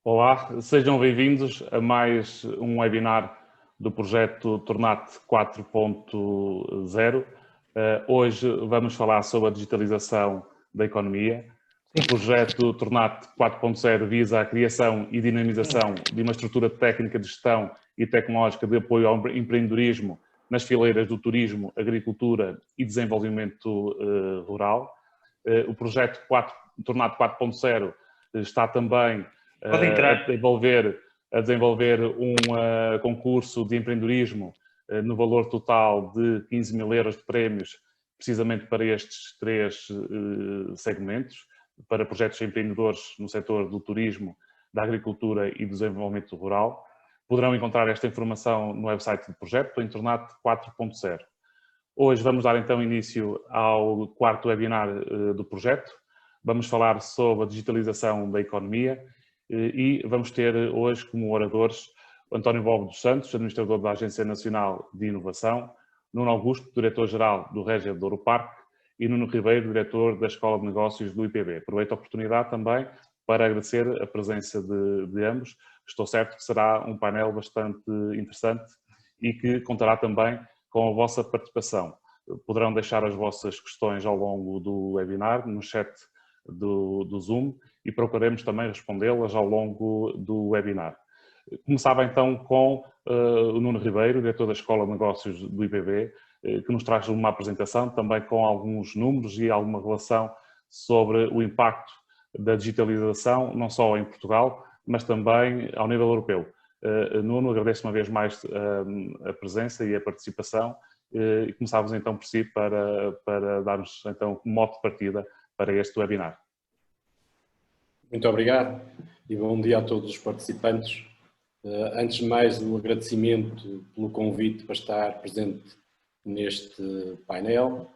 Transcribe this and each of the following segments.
Olá, sejam bem-vindos a mais um webinar do projeto Tornate 4.0. Hoje vamos falar sobre a digitalização da economia. O projeto Tornate 4.0 visa a criação e dinamização de uma estrutura técnica de gestão e tecnológica de apoio ao empreendedorismo nas fileiras do turismo, agricultura e desenvolvimento rural. O projeto Tornate 4.0 está também a desenvolver um concurso de empreendedorismo no valor total de 15 mil euros de prémios, precisamente para estes três segmentos, para projetos empreendedores no setor do turismo, da agricultura e do desenvolvimento rural. Poderão encontrar esta informação no website do projeto, em Tornate 4.0. Hoje vamos dar então início ao quarto webinar do projeto. Vamos falar sobre a digitalização da economia e vamos ter hoje como oradores António Bobo dos Santos, administrador da Agência Nacional de Inovação, Nuno Augusto, diretor-geral do Régia de Ouro Parque e Nuno Ribeiro, diretor da Escola de Negócios do IPB. Aproveito a oportunidade também para agradecer a presença de ambos. Estou certo que será um painel bastante interessante e que contará também com a vossa participação. Poderão deixar as vossas questões ao longo do webinar, no chat do Zoom, e procuraremos também respondê-las ao longo do webinar. Começava então com o Nuno Ribeiro, diretor da Escola de Negócios do IPB, que nos traz uma apresentação também com alguns números e alguma relação sobre o impacto da digitalização, não só em Portugal, mas também ao nível europeu. Nuno, agradeço uma vez mais a presença e a participação e começávamos então por si para darmos então um mote de partida para este webinar. Muito obrigado e bom dia a todos os participantes. Antes de mais, um agradecimento pelo convite para estar presente neste painel.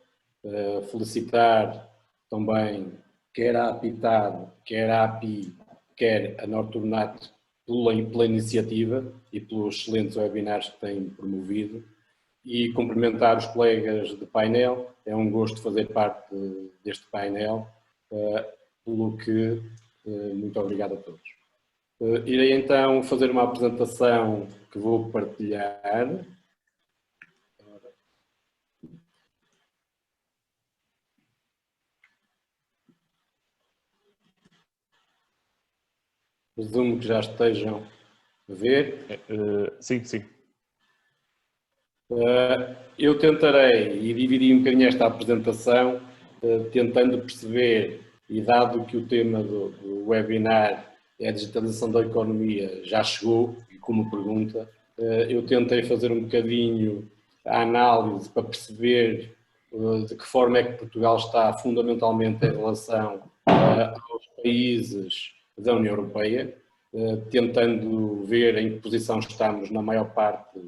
Felicitar também quer a APITAD, quer a API, quer a Nortornate pela iniciativa e pelos excelentes webinars que têm promovido e cumprimentar os colegas de painel. É um gosto fazer parte deste painel, pelo que muito obrigado a todos. Irei então fazer uma apresentação que vou partilhar. Presumo que já estejam a ver. Sim, sim. Eu tentarei e dividi um bocadinho esta apresentação, tentando perceber, e dado que o tema do webinar é a digitalização da economia, já chegou, e como pergunta, eu tentei fazer um bocadinho a análise para perceber de que forma é que Portugal está fundamentalmente em relação aos países da União Europeia, tentando ver em que posição estamos na maior parte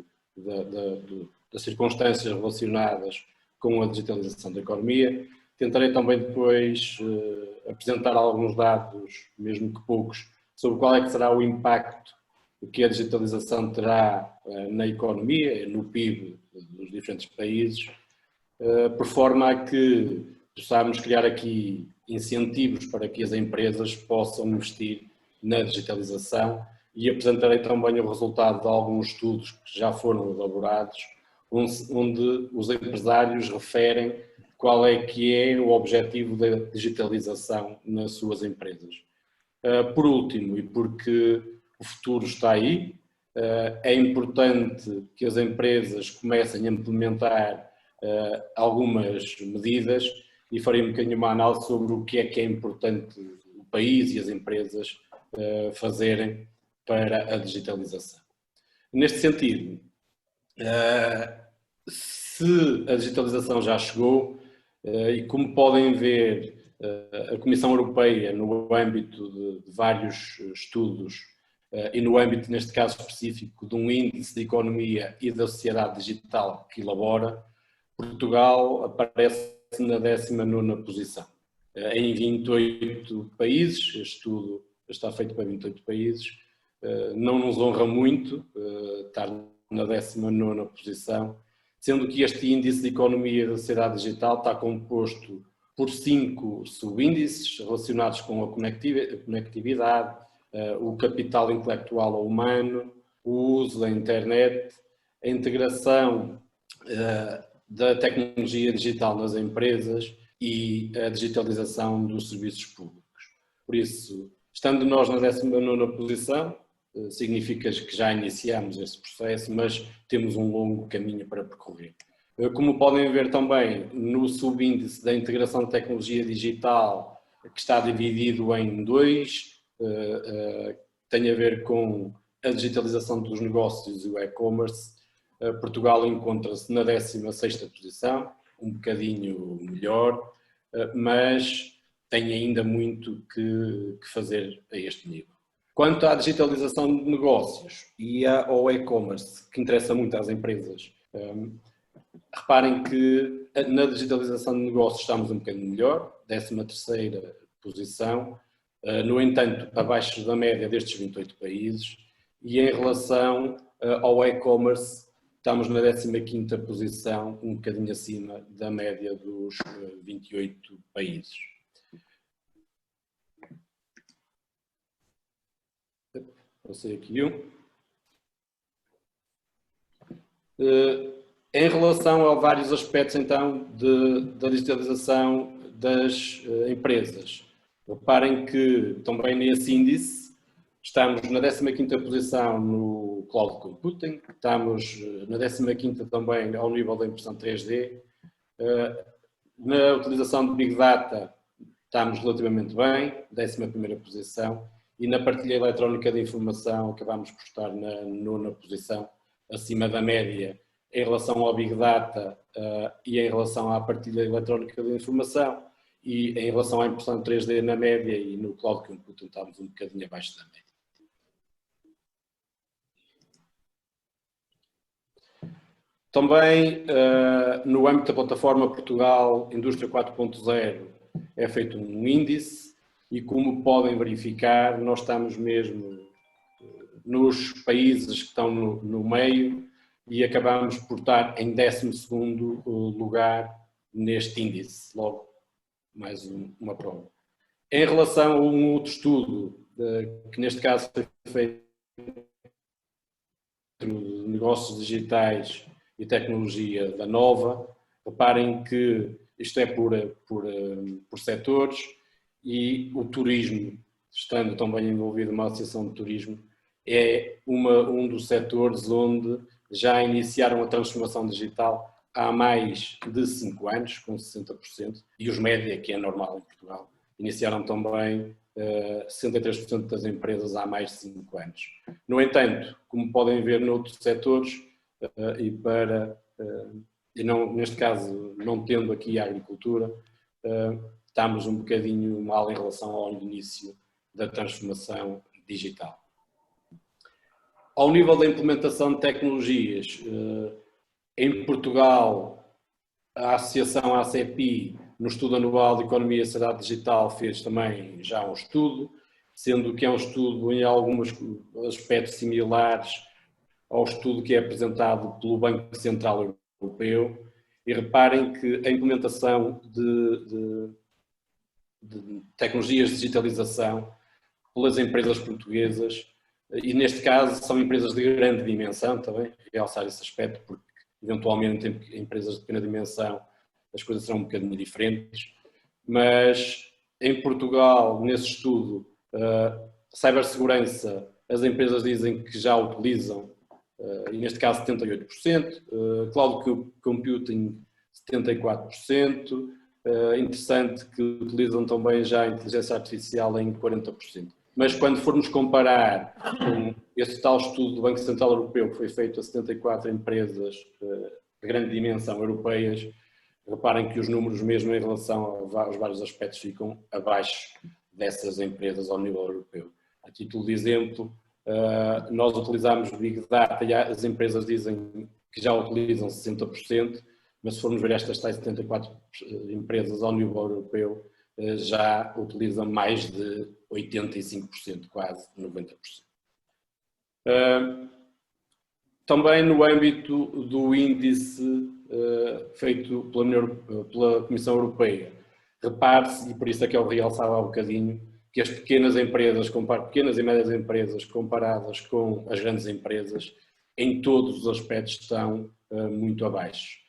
das circunstâncias relacionadas com a digitalização da economia. Tentarei também depois apresentar alguns dados, mesmo que poucos, sobre qual é que será o impacto que a digitalização terá na economia, no PIB dos diferentes países, por forma a que possamos criar aqui incentivos para que as empresas possam investir na digitalização, e apresentarei também o resultado de alguns estudos que já foram elaborados, onde os empresários referem qual é que é o objetivo da digitalização nas suas empresas. Por último, e porque o futuro está aí, é importante que as empresas comecem a implementar algumas medidas, e farei um bocadinho uma análise sobre o que é importante o país e as empresas fazerem para a digitalização. Neste sentido, se a digitalização já chegou, e como podem ver, a Comissão Europeia, no âmbito de vários estudos e no âmbito, neste caso específico, de um índice de economia e da sociedade digital que elabora, Portugal aparece na 19ª posição. Em 28 países, este estudo está feito para 28 países, não nos honra muito estar na 19ª posição, sendo que este índice de economia da sociedade digital está composto por 5 subíndices relacionados com a conectividade, o capital intelectual ou humano, o uso da internet, a integração da tecnologia digital nas empresas e a digitalização dos serviços públicos. Por isso, estando nós na 19ª posição, significa que já iniciamos esse processo, mas temos um longo caminho para percorrer. Como podem ver também no subíndice da integração de tecnologia digital, que está dividido em dois, tem a ver com a digitalização dos negócios e o e-commerce. Portugal encontra-se na 16ª posição, um bocadinho melhor, mas tem ainda muito que fazer a este nível. Quanto à digitalização de negócios e ao e-commerce, que interessa muito às empresas, reparem que na digitalização de negócios estamos um bocadinho melhor, 13ª posição, no entanto, abaixo da média destes 28 países, e em relação ao e-commerce, estamos na 15ª posição, um bocadinho acima da média dos 28 países. Passei aqui um. Em relação a vários aspectos, então, da digitalização das empresas, reparem que também nesse índice estamos na 15ª posição no Cloud Computing, estamos na 15ª também ao nível da impressão 3D, na utilização de Big Data estamos relativamente bem, 11ª posição, e na partilha eletrónica de informação acabamos por estar na 9ª posição, acima da média em relação ao Big Data e em relação à partilha eletrónica de informação, e em relação à impressão 3D na média, e no Cloud Computing estamos um bocadinho abaixo da média. Também no âmbito da plataforma Portugal Indústria 4.0 é feito um índice e, como podem verificar, nós estamos mesmo nos países que estão no meio e acabamos por estar em 12º lugar neste índice, logo mais uma prova. Em relação a um outro estudo, que neste caso foi feito de negócios digitais e tecnologia da Nova, reparem que isto é por setores, e o turismo, estando também envolvido uma associação de turismo, é um dos setores onde já iniciaram a transformação digital há mais de 5 anos, com 60%, e os média, que é normal em Portugal, iniciaram também 63% das empresas há mais de 5 anos. No entanto, como podem ver noutros setores, e não, neste caso não tendo aqui a agricultura, estamos um bocadinho mal em relação ao início da transformação digital. Ao nível da implementação de tecnologias, em Portugal, a Associação ACEPI, no estudo anual de Economia e Sociedade Digital, fez também já um estudo, sendo que é um estudo em alguns aspectos similares ao estudo que é apresentado pelo Banco Central Europeu, e reparem que a implementação de tecnologias de digitalização pelas empresas portuguesas, e neste caso são empresas de grande dimensão também, realçar esse aspecto, porque eventualmente em empresas de pequena dimensão as coisas serão um bocadinho diferentes, mas em Portugal, nesse estudo, cibersegurança, as empresas dizem que já utilizam, e neste caso 78%, cloud computing 74%, interessante que utilizam também já a inteligência artificial em 40%. Mas quando formos comparar com esse tal estudo do Banco Central Europeu, que foi feito a 74 empresas de grande dimensão europeias, reparem que os números mesmo em relação aos vários aspectos ficam abaixo dessas empresas ao nível europeu. A título de exemplo, nós utilizamos Big Data e as empresas dizem que já utilizam 60%, mas se formos ver estas tais 74 empresas ao nível europeu, já utilizam mais de 85%, quase 90%. Também no âmbito do índice feito pela Comissão Europeia, repare-se, e por isso é que eu realçava há um bocadinho, que as pequenas empresas, pequenas e médias empresas comparadas com as grandes empresas, em todos os aspectos estão muito abaixo.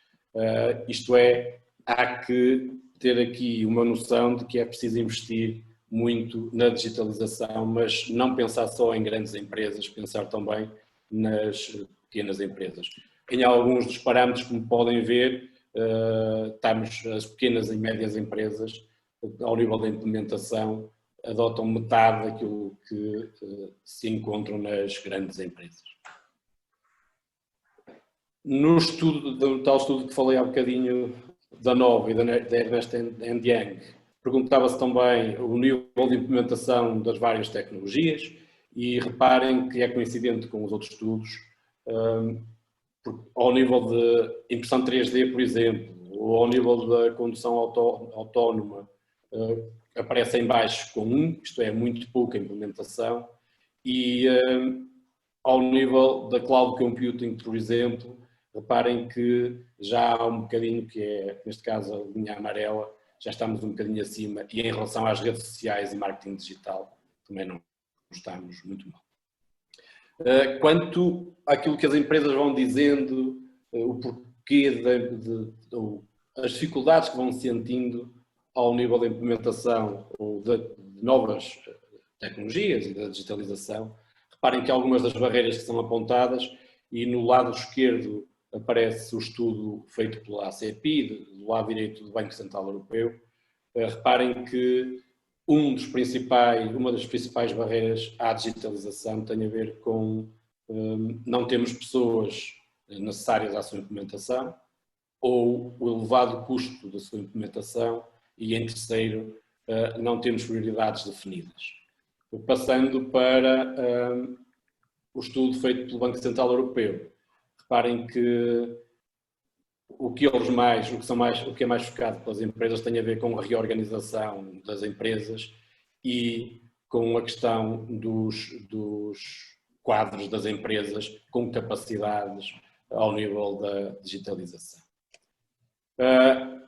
Isto é, há que ter aqui uma noção de que é preciso investir muito na digitalização, mas não pensar só em grandes empresas, pensar também nas pequenas empresas. Em alguns dos parâmetros, como podem ver, estamos, as pequenas e médias empresas, ao nível da implementação, adotam metade daquilo que se encontram nas grandes empresas. No estudo, do tal estudo que falei há bocadinho da Nova e da Ernst Young, perguntava-se também o nível de implementação das várias tecnologias e reparem que é coincidente com os outros estudos, ao nível de impressão 3D, por exemplo, ou ao nível da condução autónoma, aparece em baixo com 1, isto é, muito pouca implementação, e ao nível da cloud computing, por exemplo, reparem que já há um bocadinho, que é, neste caso, a linha amarela, já estamos um bocadinho acima, e em relação às redes sociais e marketing digital, também não estamos muito mal. Quanto àquilo que as empresas vão dizendo, o porquê as dificuldades que vão sentindo ao nível da implementação de novas tecnologias e da digitalização, reparem que algumas das barreiras que são apontadas, e no lado esquerdo aparece o estudo feito pela ACPI, do lado direito do Banco Central Europeu, reparem que uma das principais barreiras à digitalização tem a ver com não termos pessoas necessárias à sua implementação, ou o elevado custo da sua implementação, e em terceiro, não temos prioridades definidas. Passando para o estudo feito pelo Banco Central Europeu, reparem que o que é mais focado pelas empresas tem a ver com a reorganização das empresas e com a questão dos quadros das empresas com capacidades ao nível da digitalização.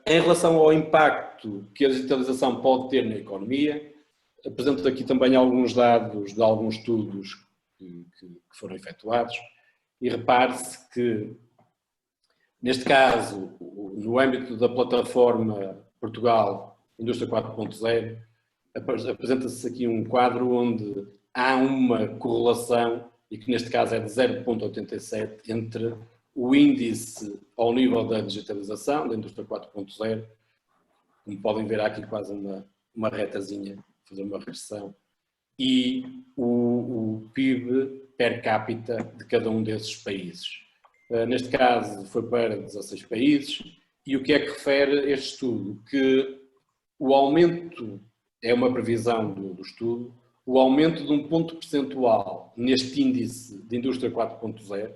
Em relação ao impacto que a digitalização pode ter na economia, apresento aqui também alguns dados de alguns estudos que foram efetuados, e repare-se que, neste caso, no âmbito da plataforma Portugal Indústria 4.0, apresenta-se aqui um quadro onde há uma correlação, e que neste caso é de 0,87, entre o índice ao nível da digitalização, da Indústria 4.0, como podem ver, há aqui quase uma retazinha, fazer uma regressão, e o PIB per capita de cada um desses países. Neste caso foi para 16 países, e o que é que refere este estudo? Que o aumento, é uma previsão do estudo, o aumento de um ponto percentual neste índice de Indústria 4.0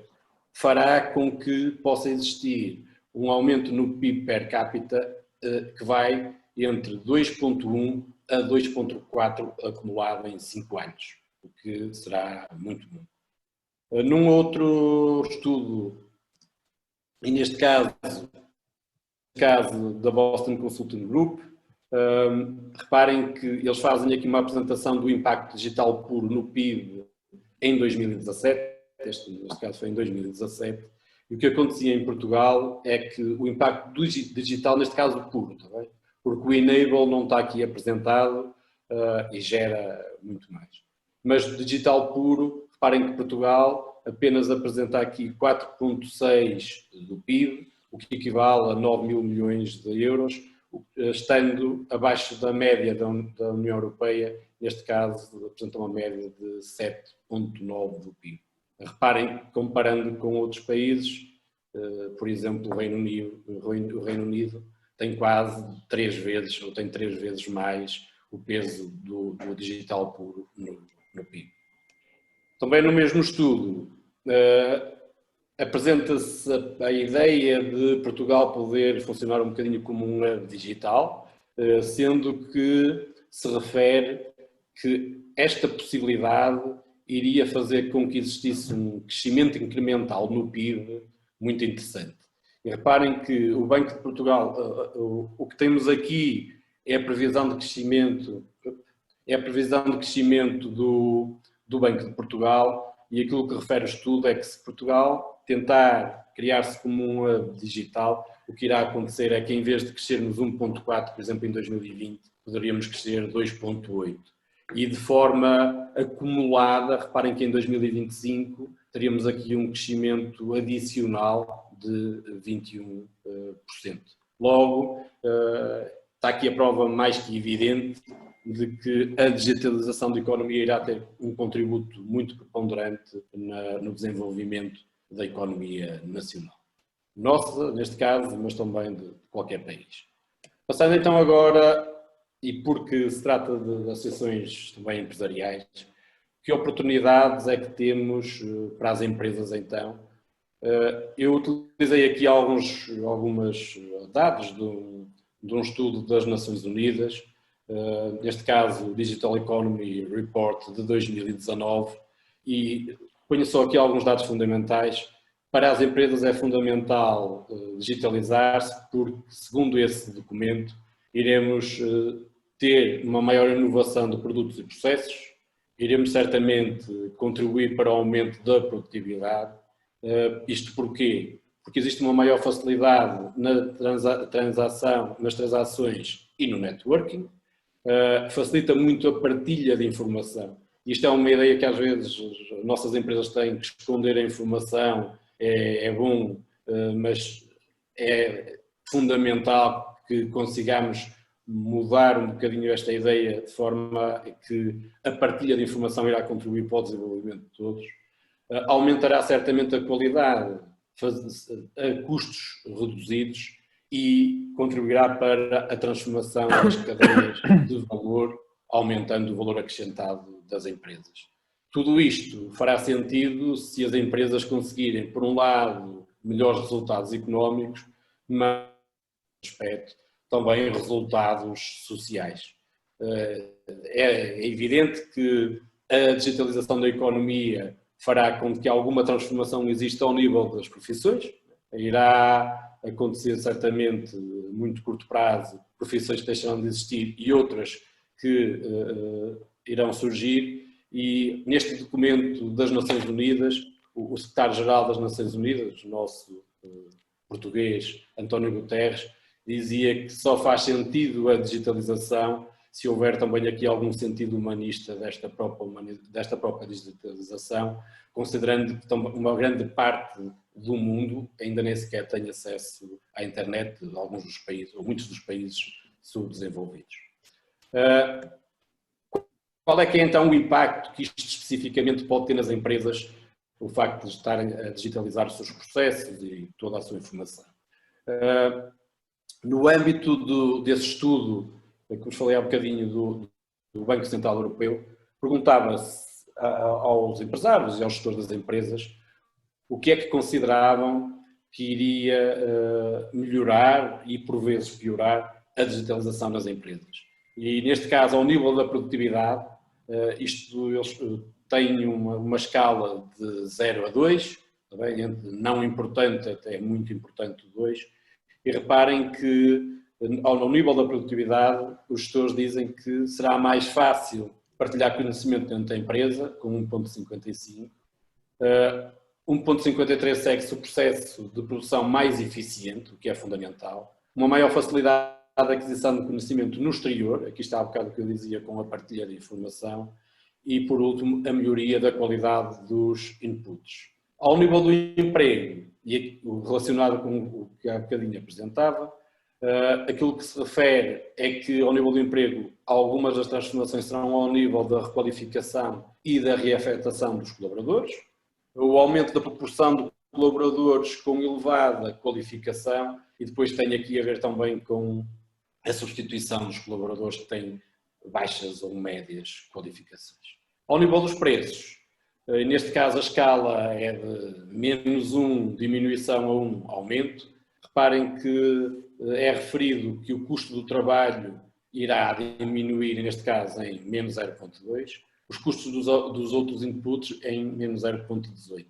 fará com que possa existir um aumento no PIB per capita que vai entre 2,1 a 2,4 acumulado em 5 anos, o que será muito bom. Num outro estudo, e neste caso da Boston Consulting Group, reparem que eles fazem aqui uma apresentação do impacto digital puro no PIB em 2017, neste caso foi em 2017, e o que acontecia em Portugal é que o impacto do digital, neste caso puro, tá bem? Porque o enable não está aqui apresentado e gera muito mais. Mas digital puro, reparem que Portugal apenas apresenta aqui 4,6 do PIB, o que equivale a 9 mil milhões de euros, estando abaixo da média da União Europeia, neste caso apresenta uma média de 7,9 do PIB. Reparem, comparando com outros países, por exemplo, o Reino Unido tem quase 3 vezes, ou tem 3 vezes mais o peso do digital puro no PIB. Também no mesmo estudo, apresenta-se a ideia de Portugal poder funcionar um bocadinho como um hub digital, sendo que se refere que esta possibilidade iria fazer com que existisse um crescimento incremental no PIB muito interessante. E reparem que o Banco de Portugal, o que temos aqui é a previsão de crescimento, é a previsão de crescimento do Banco de Portugal, e aquilo que refere o estudo é que se Portugal tentar criar-se como um hub digital, o que irá acontecer é que em vez de crescermos 1,4, por exemplo, em 2020, poderíamos crescer 2,8. E de forma acumulada, reparem que em 2025 teríamos aqui um crescimento adicional de 21%. Logo, está aqui a prova mais que evidente de que a digitalização da economia irá ter um contributo muito preponderante no desenvolvimento da economia nacional. Nossa, neste caso, mas também de qualquer país. Passando então agora, e porque se trata de associações também empresariais, que oportunidades é que temos para as empresas então? Eu utilizei aqui alguns dados de um estudo das Nações Unidas, neste caso o Digital Economy Report de 2019, e ponho só aqui alguns dados fundamentais. Para as empresas é fundamental digitalizar-se porque, segundo esse documento, iremos ter uma maior inovação de produtos e processos, iremos certamente contribuir para o aumento da produtividade. Isto porquê? Porque existe uma maior facilidade na transação, nas transações e no networking, facilita muito a partilha de informação. Isto é uma ideia que às vezes as nossas empresas têm, que esconder a informação é bom, mas é fundamental que consigamos mudar um bocadinho esta ideia de forma que a partilha de informação irá contribuir para o desenvolvimento de todos. Aumentará certamente a qualidade a custos reduzidos e contribuirá para a transformação das cadeias de valor, aumentando o valor acrescentado das empresas. Tudo isto fará sentido se as empresas conseguirem, por um lado, melhores resultados económicos, mas, no aspecto, também resultados sociais. É evidente que a digitalização da economia fará com que alguma transformação exista ao nível das profissões. Irá acontecer certamente, muito curto prazo, profissões que deixarão de existir e outras que irão surgir. E neste documento das Nações Unidas, o secretário-geral das Nações Unidas, o nosso português António Guterres, dizia que só faz sentido a digitalização se houver também aqui algum sentido humanista desta própria digitalização, considerando que uma grande parte do mundo ainda nem sequer tem acesso à internet, alguns dos países, ou muitos dos países subdesenvolvidos. Qual é que é então o impacto que isto especificamente pode ter nas empresas, o facto de estarem a digitalizar os seus processos e toda a sua informação? No âmbito desse estudo, que vos falei há um bocadinho do Banco Central Europeu, perguntava-se aos empresários e aos gestores das empresas o que é que consideravam que iria melhorar e por vezes piorar a digitalização nas empresas. E neste caso, ao nível da produtividade, eles têm uma escala de 0 a 2, entre não importante até muito importante 2, e reparem que ao nível da produtividade os gestores dizem que será mais fácil partilhar conhecimento dentro da empresa, com 1.55, 1.53 segue-se o processo de produção mais eficiente, o que é fundamental, uma maior facilidade de aquisição de conhecimento no exterior, aqui está há bocado o que eu dizia com a partilha de informação, e por último a melhoria da qualidade dos inputs. Ao nível do emprego, e relacionado com o que há bocadinho apresentava, aquilo que se refere é que ao nível do emprego algumas das transformações serão ao nível da requalificação e da reafetação dos colaboradores, o aumento da proporção de colaboradores com elevada qualificação e depois tem aqui a ver também com a substituição dos colaboradores que têm baixas ou médias qualificações. Ao nível dos preços, neste caso a escala é de -1 diminuição a 1 aumento. Reparem que é referido que o custo do trabalho irá diminuir, neste caso, em -0,2, os custos dos outros inputs em -0,18.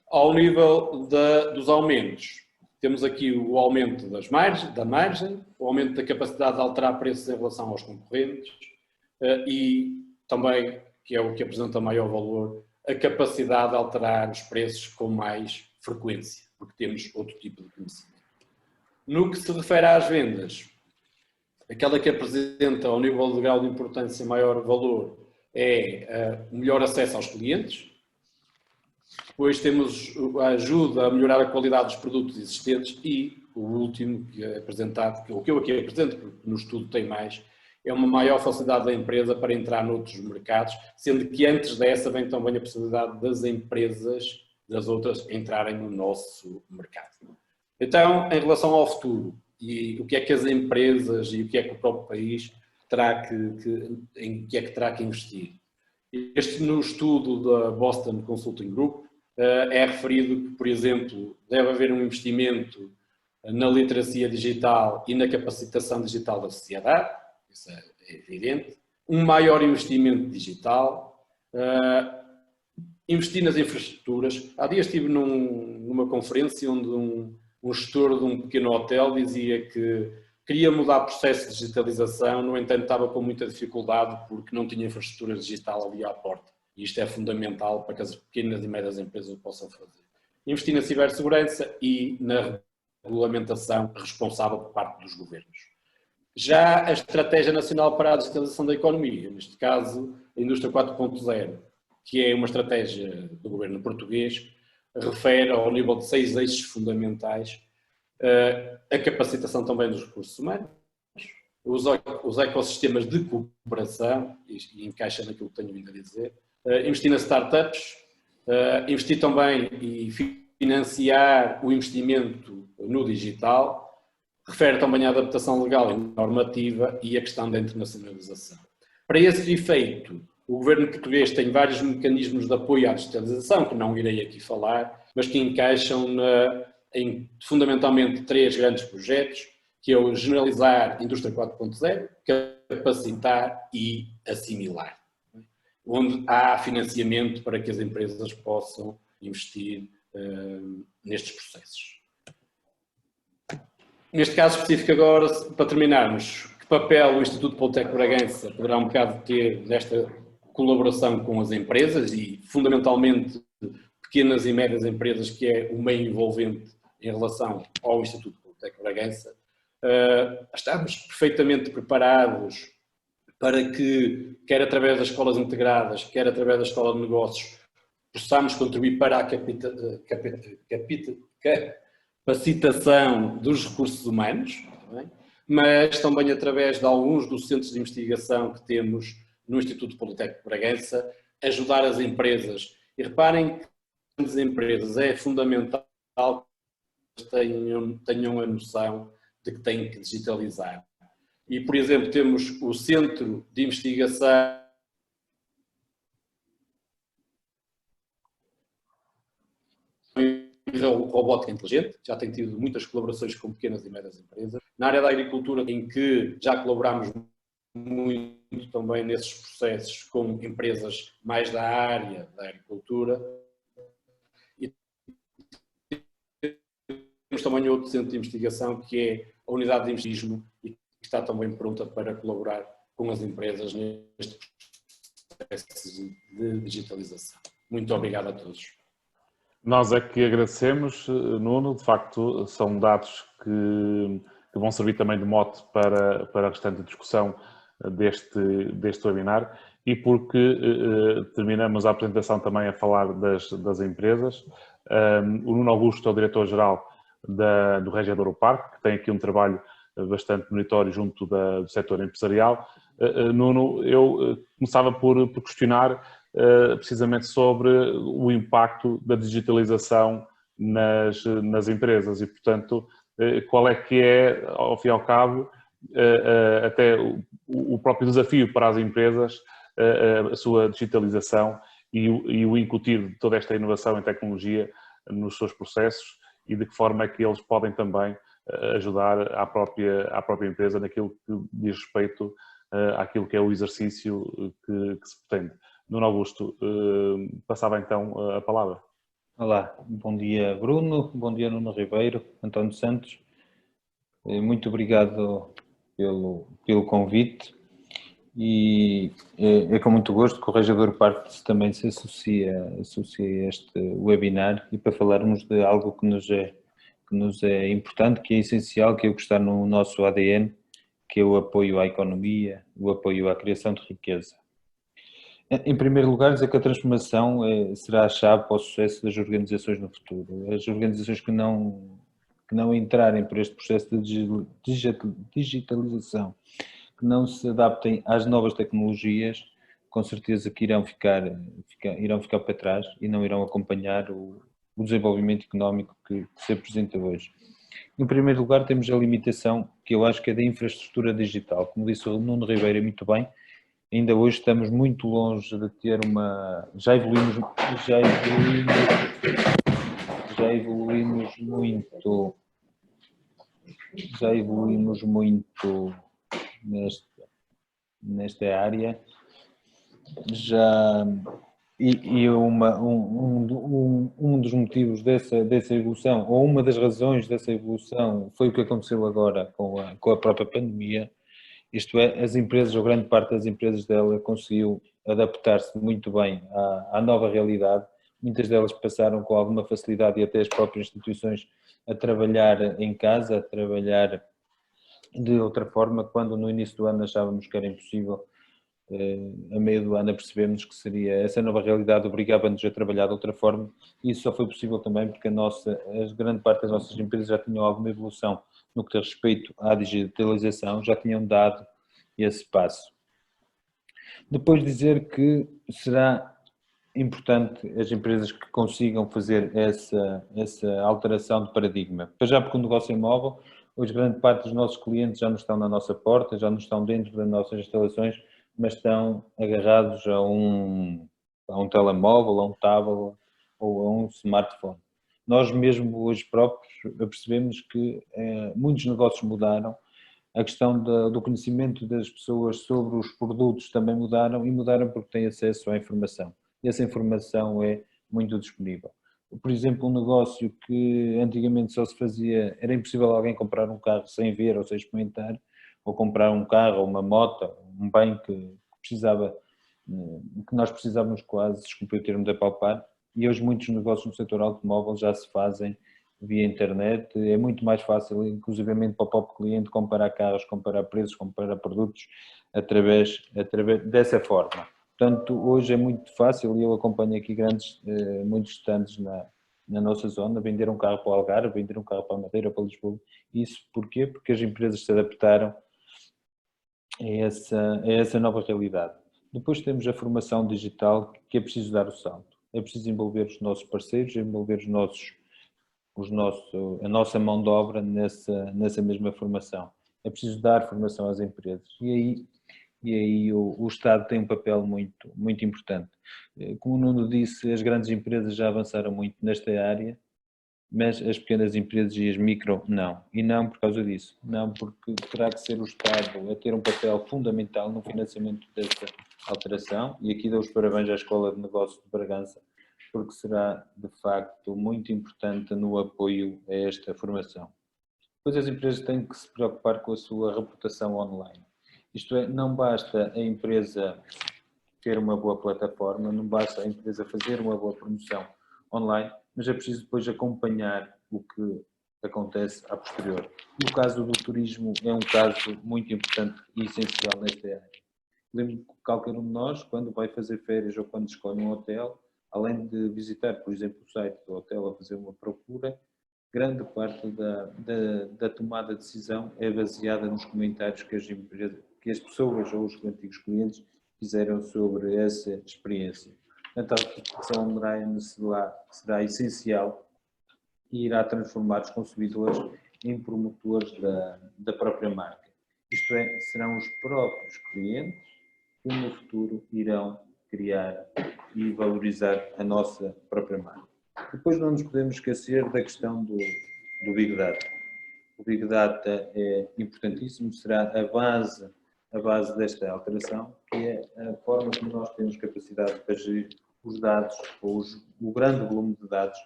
Ao nível dos aumentos, temos aqui o aumento da margem, o aumento da capacidade de alterar preços em relação aos concorrentes, e também, que é o que apresenta maior valor, a capacidade de alterar os preços com mais frequência, porque temos outro tipo de conhecimento. No que se refere às vendas, aquela que apresenta ao nível de grau de importância maior valor é o melhor acesso aos clientes. Depois temos a ajuda a melhorar a qualidade dos produtos existentes e o último que é apresentado, o que eu aqui apresento, porque no estudo tem mais, é uma maior facilidade da empresa para entrar noutros mercados, sendo que antes dessa vem também a possibilidade das empresas, das outras, entrarem no nosso mercado. Então, em relação ao futuro, e o que é que as empresas e o que é que o próprio país terá em que é que terá que investir? No estudo da Boston Consulting Group é referido que, por exemplo, deve haver um investimento na literacia digital e na capacitação digital da sociedade, isso é evidente, um maior investimento digital, investir nas infraestruturas. Há dias estive numa conferência onde um gestor de um pequeno hotel dizia que queria mudar o processo de digitalização, no entanto estava com muita dificuldade porque não tinha infraestrutura digital ali à porta. E isto é fundamental para que as pequenas e médias empresas o possam fazer. Investir na cibersegurança e na regulamentação responsável por parte dos governos. Já a Estratégia Nacional para a Digitalização da Economia, neste caso a Indústria 4.0, que é uma estratégia do governo português, refere ao nível de 6 eixos fundamentais, a capacitação também dos recursos humanos, os ecossistemas de cooperação, e encaixa naquilo que tenho vindo a dizer, investir nas startups, investir também e financiar o investimento no digital, refere também à adaptação legal e normativa e a questão da internacionalização. Para esse efeito, o governo português tem vários mecanismos de apoio à digitalização, que não irei aqui falar, mas que encaixam em fundamentalmente 3 grandes projetos, que é o generalizar Indústria 4.0, capacitar e assimilar, onde há financiamento para que as empresas possam investir nestes processos. Neste caso específico agora, para terminarmos, que papel o Instituto Politec Bragança poderá um bocado ter nesta colaboração com as empresas e, fundamentalmente, pequenas e médias empresas, que é o meio envolvente em relação ao Instituto Politec Bragança. Estamos perfeitamente preparados para que, quer através das escolas integradas, quer através da escola de negócios, possamos contribuir para a capacitação dos recursos humanos, mas também através de alguns dos centros de investigação que temos no Instituto Politec de Bragança, ajudar as empresas. E reparem que as empresas é fundamental que tenham a noção de que têm que digitalizar. E, por exemplo, temos o Centro de Investigação Robótica Inteligente, já tem tido muitas colaborações com pequenas e médias empresas. Na área da agricultura, em que já colaboramos muito também nesses processos com empresas mais da área da agricultura. E temos também outro centro de investigação, que é a Unidade de Investigismo, e que está também pronta para colaborar com as empresas neste processo de digitalização. Muito obrigado a todos. Nós é que agradecemos, Nuno. De facto, são dados que vão servir também de mote para a restante discussão deste webinar, e porque terminamos a apresentação também a falar das empresas. O Nuno Augusto é o diretor-geral do Regia Douro Parque, que tem aqui um trabalho bastante meritório junto do setor empresarial. Nuno, eu começava por questionar precisamente sobre o impacto da digitalização nas empresas e, portanto, qual é que é, ao fim e ao cabo, até o próprio desafio para as empresas, a sua digitalização e o incutir de toda esta inovação em tecnologia nos seus processos, e de que forma é que eles podem também ajudar à própria empresa naquilo que diz respeito àquilo que é o exercício que se pretende. Nuno Augusto, passava então a palavra. Olá, bom dia Bruno, bom dia Nuno Ribeiro, António Santos. Muito obrigado pelo convite. e é com muito gosto que o Rejador Parques também se associa a este webinar e para falarmos de algo que nos é importante, que é essencial, que é o que está no nosso ADN, que é o apoio à economia, o apoio à criação de riqueza. Em primeiro lugar, dizer que a transformação será a chave para o sucesso das organizações no futuro. As organizações que não entrarem por este processo de digitalização, que não se adaptem às novas tecnologias, com certeza que irão ficar para trás e não irão acompanhar o desenvolvimento económico que se apresenta hoje. Em primeiro lugar, temos a limitação, que eu acho que é da infraestrutura digital. Como disse o Nuno Ribeiro muito bem, ainda hoje estamos muito longe de ter uma... Já evoluímos muito nesta área. Um dos motivos dessa evolução, ou uma das razões dessa evolução, foi o que aconteceu agora com a própria pandemia. Isto é, as empresas, ou grande parte das empresas dela, conseguiu adaptar-se muito bem à nova realidade. Muitas delas passaram com alguma facilidade, e até as próprias instituições, a trabalhar em casa, a trabalhar de outra forma, quando no início do ano achávamos que era impossível. A meio do ano percebemos que seria essa nova realidade, obrigava-nos a trabalhar de outra forma, e isso só foi possível também porque a grande parte das nossas empresas já tinham alguma evolução no que diz respeito à digitalização, já tinham dado esse passo. Depois dizer que será importante as empresas que consigam fazer essa alteração de paradigma, já porque o negócio é móvel, hoje grande parte dos nossos clientes já não estão na nossa porta, já não estão dentro das nossas instalações, mas estão agarrados a um telemóvel, a um tablet ou a um smartphone. Nós mesmo hoje próprios percebemos que muitos negócios mudaram, a questão do conhecimento das pessoas sobre os produtos também mudaram, e mudaram porque têm acesso à informação. E essa informação é muito disponível. Por exemplo, um negócio que antigamente só se fazia, era impossível alguém comprar um carro sem ver ou sem experimentar, ou comprar um carro ou uma moto, um bem que nós precisávamos quase, desculpe o termo, de apalpar, e hoje muitos negócios no setor automóvel já se fazem via internet, é muito mais fácil, inclusivamente para o próprio cliente, comparar carros, comparar preços, comparar produtos, através dessa forma. Portanto, hoje é muito fácil, e eu acompanho aqui muitos stands na nossa zona, vender um carro para o Algarve, vender um carro para a Madeira, para Lisboa. Isso porquê? Porque as empresas se adaptaram a essa nova realidade. Depois temos a formação digital, que é preciso dar o salto. É preciso envolver os nossos parceiros, envolver a nossa mão de obra nessa mesma formação. É preciso dar formação às empresas. E aí o Estado tem um papel muito, muito importante. Como o Nuno disse, as grandes empresas já avançaram muito nesta área, mas as pequenas empresas e as micro não. E não por causa disso. Não porque terá que ser o Estado a ter um papel fundamental no financiamento dessa alteração. E aqui dou os parabéns à Escola de Negócios de Bragança, porque será de facto muito importante no apoio a esta formação. Depois as empresas têm que se preocupar com a sua reputação online. Isto é, não basta a empresa ter uma boa plataforma, não basta a empresa fazer uma boa promoção online, mas é preciso depois acompanhar o que acontece a posterior. No caso do turismo é um caso muito importante e essencial nesta área. Lembro que qualquer um de nós, quando vai fazer férias ou quando escolhe um hotel, além de visitar, por exemplo, o site do hotel a fazer uma procura, grande parte da tomada de decisão é baseada nos comentários que as pessoas ou os antigos clientes fizeram sobre essa experiência. Portanto, a reputação online será essencial e irá transformar os consumidores em promotores da própria marca. Isto é, serão os próprios clientes que no futuro irão criar e valorizar a nossa própria marca. Depois não nos podemos esquecer da questão do Big Data. O Big Data é importantíssimo, será a base desta alteração, que é a forma como nós temos capacidade para gerir os dados, ou o grande volume de dados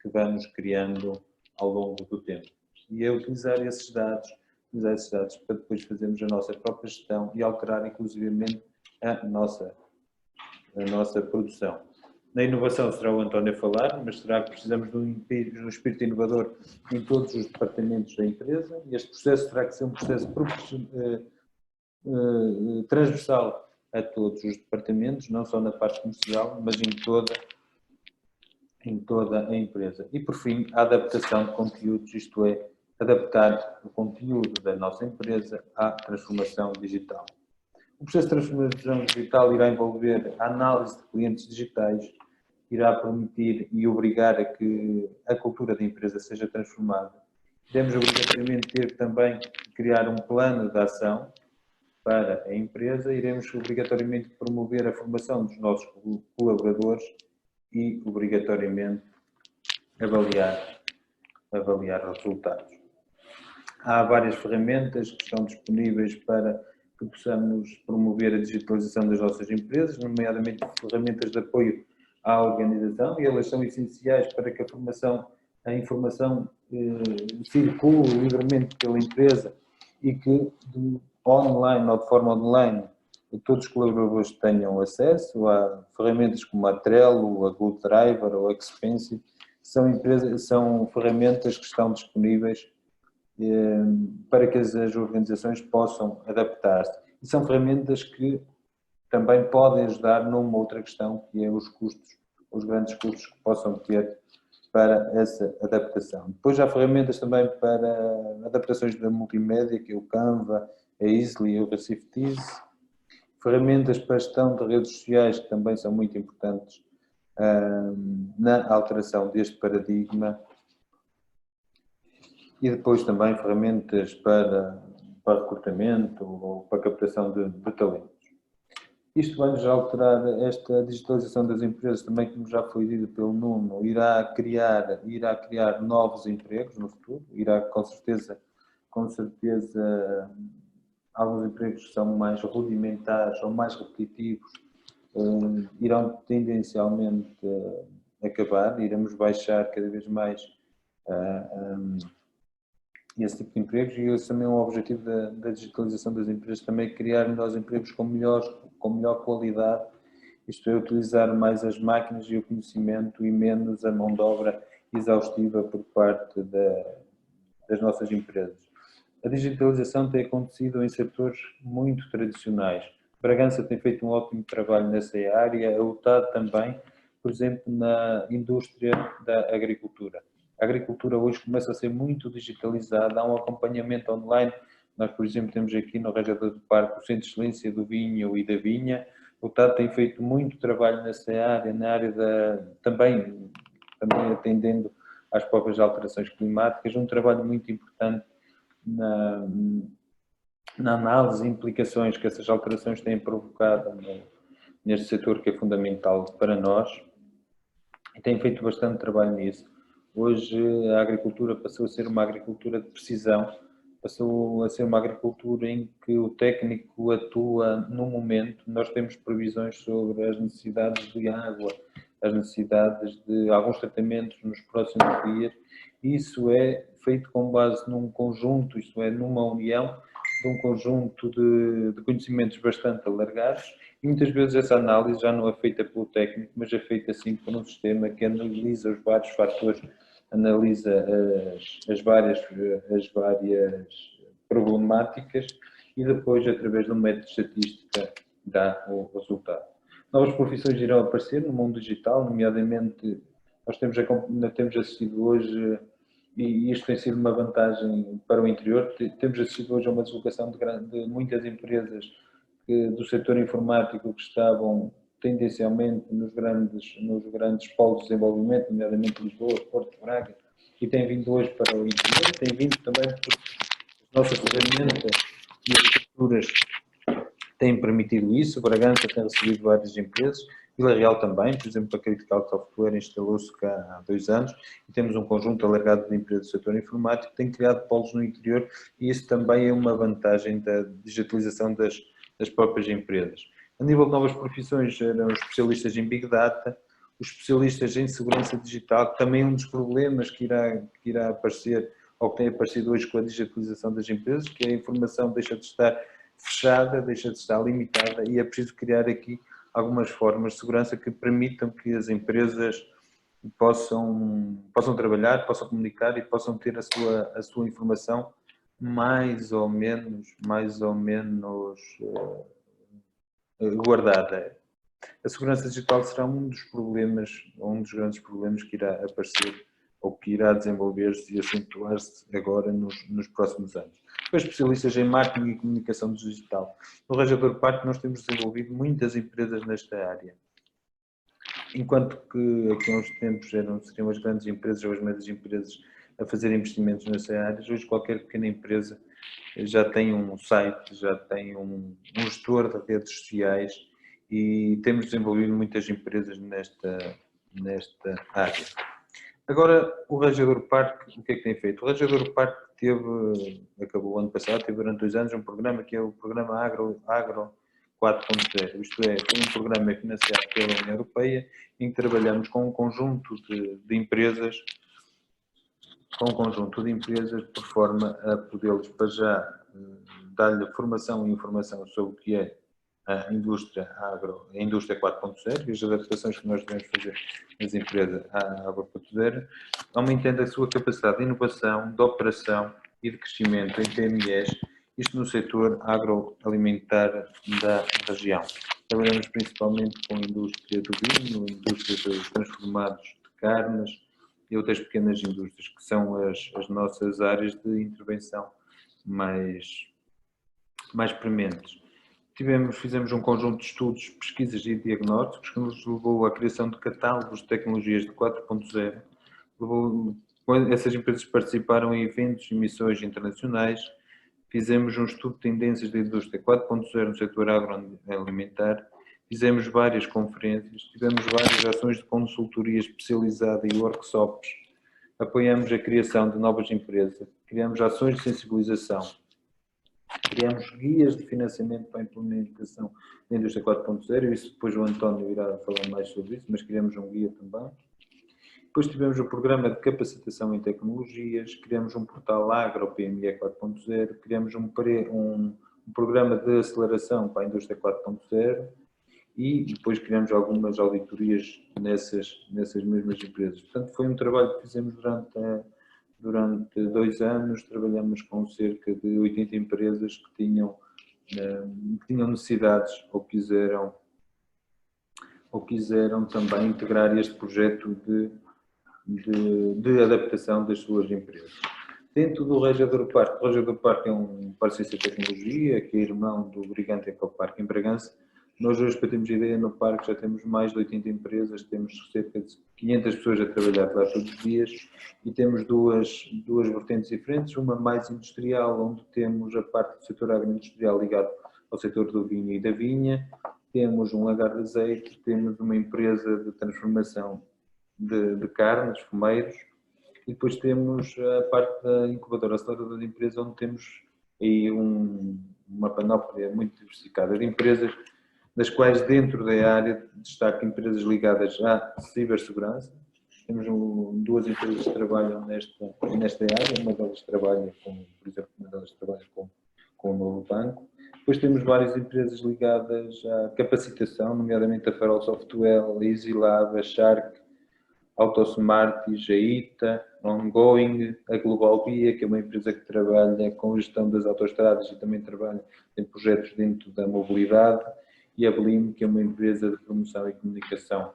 que vamos criando ao longo do tempo. E é utilizar esses dados utilizar esses dados para depois fazermos a nossa própria gestão e alterar inclusivamente a nossa produção. Na inovação será o António a falar, mas será que precisamos de um espírito inovador em todos os departamentos da empresa, e este processo terá que ser um processo transversal a todos os departamentos, não só na parte comercial, mas em toda a empresa. E por fim, a adaptação de conteúdos, isto é, adaptar o conteúdo da nossa empresa à transformação digital. O processo de transformação digital irá envolver a análise de clientes digitais, irá permitir e obrigar a que a cultura da empresa seja transformada. Devemos obrigatoriamente ter também criar um plano de ação para a empresa, iremos obrigatoriamente promover a formação dos nossos colaboradores e obrigatoriamente avaliar resultados. Há várias ferramentas que estão disponíveis para que possamos promover a digitalização das nossas empresas, nomeadamente ferramentas de apoio à organização, e elas são essenciais para que a informação circule livremente pela empresa e que online ou de forma online todos os colaboradores tenham acesso a ferramentas como a Trello, a Google Driver ou a Expensive. São ferramentas que estão disponíveis para que as organizações possam adaptar-se. E são ferramentas que também podem ajudar numa outra questão, que é os custos, os grandes custos que possam ter para essa adaptação. Depois há ferramentas também para adaptações da multimédia, que é o Canva, a Easly e o Recife. Ferramentas para a gestão de redes sociais, que também são muito importantes na alteração deste paradigma. E depois também ferramentas para recrutamento ou para captação de talentos. Isto vai-nos alterar esta digitalização das empresas, também como já foi dito pelo Nuno, irá criar novos empregos no futuro, irá com certeza alguns empregos que são mais rudimentares ou mais repetitivos, irão tendencialmente acabar, iremos baixar cada vez mais esse tipo de empregos, e esse também é um objetivo da digitalização das empresas, também criar novos empregos com melhor qualidade, isto é, utilizar mais as máquinas e o conhecimento e menos a mão de obra exaustiva por parte das nossas empresas. A digitalização tem acontecido em setores muito tradicionais. Bragança tem feito um ótimo trabalho nessa área, a UTAD também, por exemplo, na indústria da agricultura. A agricultura hoje começa a ser muito digitalizada, há um acompanhamento online. Nós, por exemplo, temos aqui no Rajador do Parque o Centro de Excelência do Vinho e da Vinha. O TAD tem feito muito trabalho nessa área, também atendendo às próprias alterações climáticas, um trabalho muito importante na análise e implicações que essas alterações têm provocado neste setor que é fundamental para nós, e tem feito bastante trabalho nisso. Hoje a agricultura passou a ser uma agricultura de precisão, passou a ser uma agricultura em que o técnico atua no momento. Nós temos previsões sobre as necessidades de água, as necessidades de alguns tratamentos nos próximos dias. Isso é feito com base num conjunto, isto é, numa união de um conjunto de conhecimentos bastante alargados, e muitas vezes essa análise já não é feita pelo técnico, mas é feita assim por um sistema que analisa os vários fatores, analisa as várias problemáticas e depois, através de um método de estatística, dá o resultado. Novas profissões irão aparecer no mundo digital, nomeadamente nós temos assistido hoje, e isto tem sido uma vantagem para o interior, temos assistido hoje a uma deslocação de muitas empresas do setor informático que estavam tendencialmente nos grandes polos de desenvolvimento, nomeadamente Lisboa, Porto, Braga, e têm vindo hoje para o interior, têm vindo também porque as nossas ferramentas e as estruturas têm permitido isso. Bragança tem recebido várias empresas, Vila Real também, por exemplo, a Critical Software instalou-se cá há 2 anos, e temos um conjunto alargado de empresas do setor informático que têm criado polos no interior, e isso também é uma vantagem da digitalização das próprias empresas. A nível de novas profissões, eram os especialistas em Big Data, os especialistas em segurança digital, que também é um dos problemas que irá aparecer ao que tem aparecido hoje com a digitalização das empresas, que a informação deixa de estar fechada, deixa de estar limitada e é preciso criar aqui algumas formas de segurança que permitam que as empresas possam trabalhar, possam comunicar e possam ter a sua informação mais ou menos guardada. A segurança digital será um dos grandes problemas que irá aparecer ou que irá desenvolver-se e acentuar-se agora nos próximos anos. Para especialistas em marketing e comunicação digital, no Rajador Parque nós temos desenvolvido muitas empresas nesta área. Enquanto que aqui há uns tempos seriam as grandes empresas ou as médias empresas a fazer investimentos nessa área, hoje qualquer pequena empresa já tem um site, já tem um gestor de redes sociais e temos desenvolvido muitas empresas nesta área. Agora, o Rajador Parque, o que é que tem feito? O Rajador Parque acabou o ano passado, teve durante 2 anos um programa que é o programa Agro 4.0, isto é, um programa financiado pela União Europeia em que trabalhamos com um conjunto de empresas, por forma a poder-lhes para já dar-lhe formação e informação sobre o que é a indústria 4.0 e as adaptações que nós devemos fazer nas empresas à Agro 4.0, aumentando a sua capacidade de inovação, de operação e de crescimento em PMEs, isto no setor agroalimentar da região. Trabalhamos principalmente com a indústria do vinho, a indústria dos transformados de carnes e outras pequenas indústrias, que são as nossas áreas de intervenção mais prementes. Fizemos um conjunto de estudos, pesquisas e diagnósticos que nos levou à criação de catálogos de tecnologias de 4.0. Essas empresas participaram em eventos e missões internacionais. Fizemos um estudo de tendências da indústria 4.0 no setor agroalimentar. Fizemos várias conferências, tivemos várias ações de consultoria especializada e workshops. Apoiamos a criação de novas empresas, criamos ações de sensibilização. Criamos guias de financiamento para a implementação da indústria 4.0, isso depois o António irá falar mais sobre isso, mas criamos um guia também. Depois tivemos o programa de capacitação em tecnologias, criamos um portal Agro PME 4.0, criamos um programa de aceleração para a indústria 4.0 e depois criamos algumas auditorias nessas mesmas empresas. Portanto, foi um trabalho que fizemos durante 2 anos, trabalhamos com cerca de 80 empresas que tinham necessidades ou quiseram também integrar este projeto de adaptação das suas empresas. Dentro do Rajador Parque, o Rajador Parque é um parque de ciência e tecnologia, que é irmão do Brigante Ecoparque em Bragança. Nós hoje, para termos ideia, no parque já temos mais de 80 empresas, temos cerca de 500 pessoas a trabalhar lá todos os dias e temos duas vertentes diferentes, uma mais industrial, onde temos a parte do setor agroindustrial ligado ao setor do vinho e da vinha, temos um lagar de azeite, temos uma empresa de transformação de carnes, fumeiros, e depois temos a parte da incubadora aceleradora de empresas, onde temos aí uma panóplia muito diversificada de empresas, das quais dentro da área destaco empresas ligadas à cibersegurança. Temos 2 empresas que trabalham nesta área, uma delas trabalha com o Novo Banco. Depois temos várias empresas ligadas à capacitação, nomeadamente a Farol Software, a EasyLab, a Shark, Autosmartis, a ITA, a Ongoing, a Global Via, que é uma empresa que trabalha com a gestão das autoestradas e também trabalha em projetos dentro da mobilidade, e a Blim, que é uma empresa de promoção e comunicação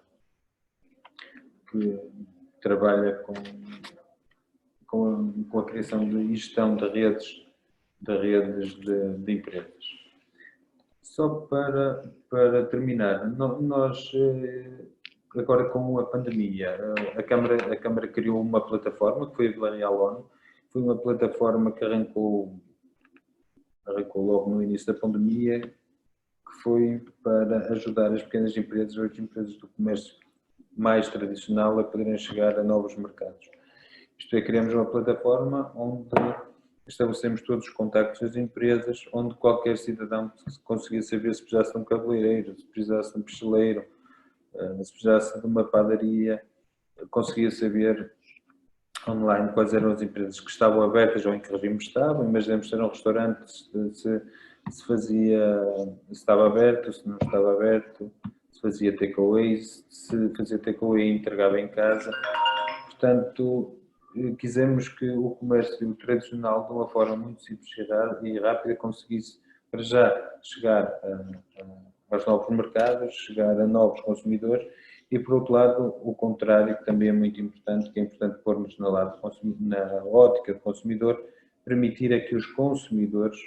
que trabalha com a criação e gestão de redes de empresas. Só para terminar, nós agora com a pandemia, a Câmara criou uma plataforma que foi a Villarreal ONU, foi uma plataforma que arrancou logo no início da pandemia, que foi para ajudar as pequenas empresas ou as empresas do comércio mais tradicional a poderem chegar a novos mercados. Isto é, criamos uma plataforma onde estabelecemos todos os contactos das empresas, onde qualquer cidadão conseguia saber se precisasse de um cabeleireiro, se precisasse de um picheleiro, se precisasse de uma padaria, conseguia saber online quais eram as empresas que estavam abertas ou em que regime estavam. Imaginemos se era um restaurante, se estava aberto, se não estava aberto, se fazia takeaway, se fazia takeaway e entregava em casa. Portanto, quisemos que o comércio tradicional, de uma forma muito simples e rápida, conseguisse para já chegar aos novos mercados, chegar a novos consumidores e, por outro lado, o contrário, que também é muito importante, que é importante pormos na ótica do consumidor, permitir a que os consumidores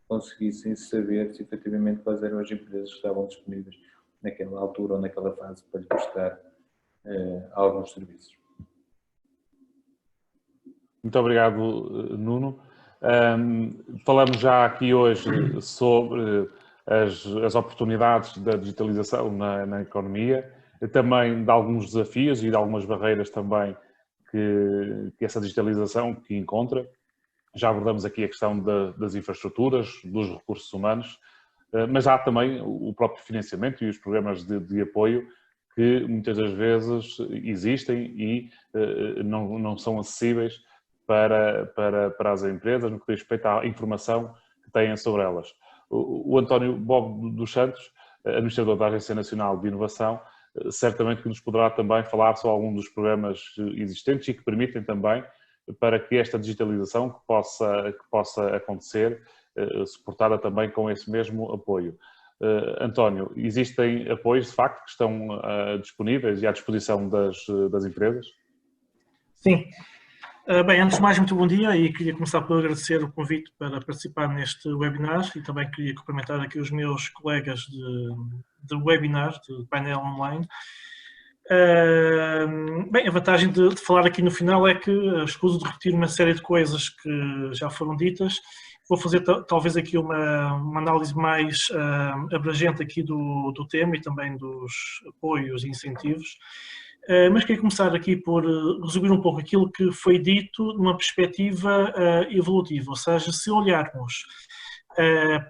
conseguissem saber se efetivamente quais eram as empresas que estavam disponíveis naquela altura ou naquela fase para lhe prestar alguns serviços. Muito obrigado, Nuno. Falamos já aqui hoje sobre as oportunidades da digitalização na economia, também de alguns desafios e de algumas barreiras também que essa digitalização que encontra. Já abordamos aqui a questão das infraestruturas, dos recursos humanos, mas há também o próprio financiamento e os programas de apoio que muitas das vezes existem e não são acessíveis para as empresas no que diz respeito à informação que têm sobre elas. O António Bob dos Santos, administrador da Agência Nacional de Inovação, certamente que nos poderá também falar sobre algum dos programas existentes e que permitem também para que esta digitalização que possa acontecer, suportada também com esse mesmo apoio. António, existem apoios de facto que estão disponíveis e à disposição das empresas? Sim. Bem, antes de mais, muito bom dia e queria começar por agradecer o convite para participar neste webinar e também queria cumprimentar aqui os meus colegas de webinar, de painel online. Bem, a vantagem de falar aqui no final é que escuso de repetir uma série de coisas que já foram ditas. Vou fazer talvez aqui uma análise mais abrangente aqui do tema e também dos apoios e incentivos. Mas queria começar aqui por resumir um pouco aquilo que foi dito numa perspectiva evolutiva, ou seja, se olharmos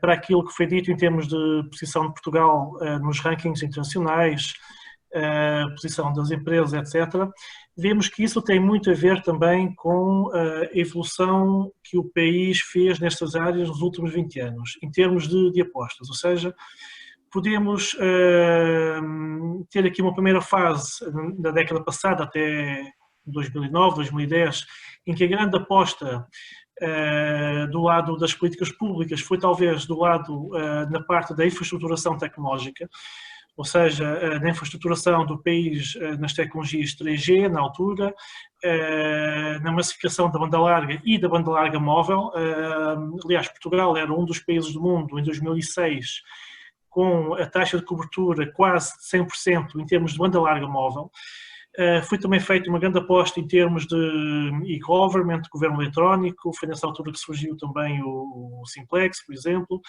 para aquilo que foi dito em termos de posição de Portugal nos rankings internacionais, posição das empresas, etc., vemos que isso tem muito a ver também com a evolução que o país fez nestas áreas nos últimos 20 anos, em termos de apostas, ou seja, podemos ter aqui uma primeira fase da década passada até 2009, 2010, em que a grande aposta do lado das políticas públicas foi talvez do lado na parte da infraestruturação tecnológica, ou seja, na infraestruturação do país nas tecnologias 3G na altura, na massificação da banda larga e da banda larga móvel. Aliás, Portugal era um dos países do mundo em 2006 com a taxa de cobertura quase de 100% em termos de banda larga móvel. Foi também feita uma grande aposta em termos de e-government, governo eletrónico, foi nessa altura que surgiu também o Simplex, por exemplo.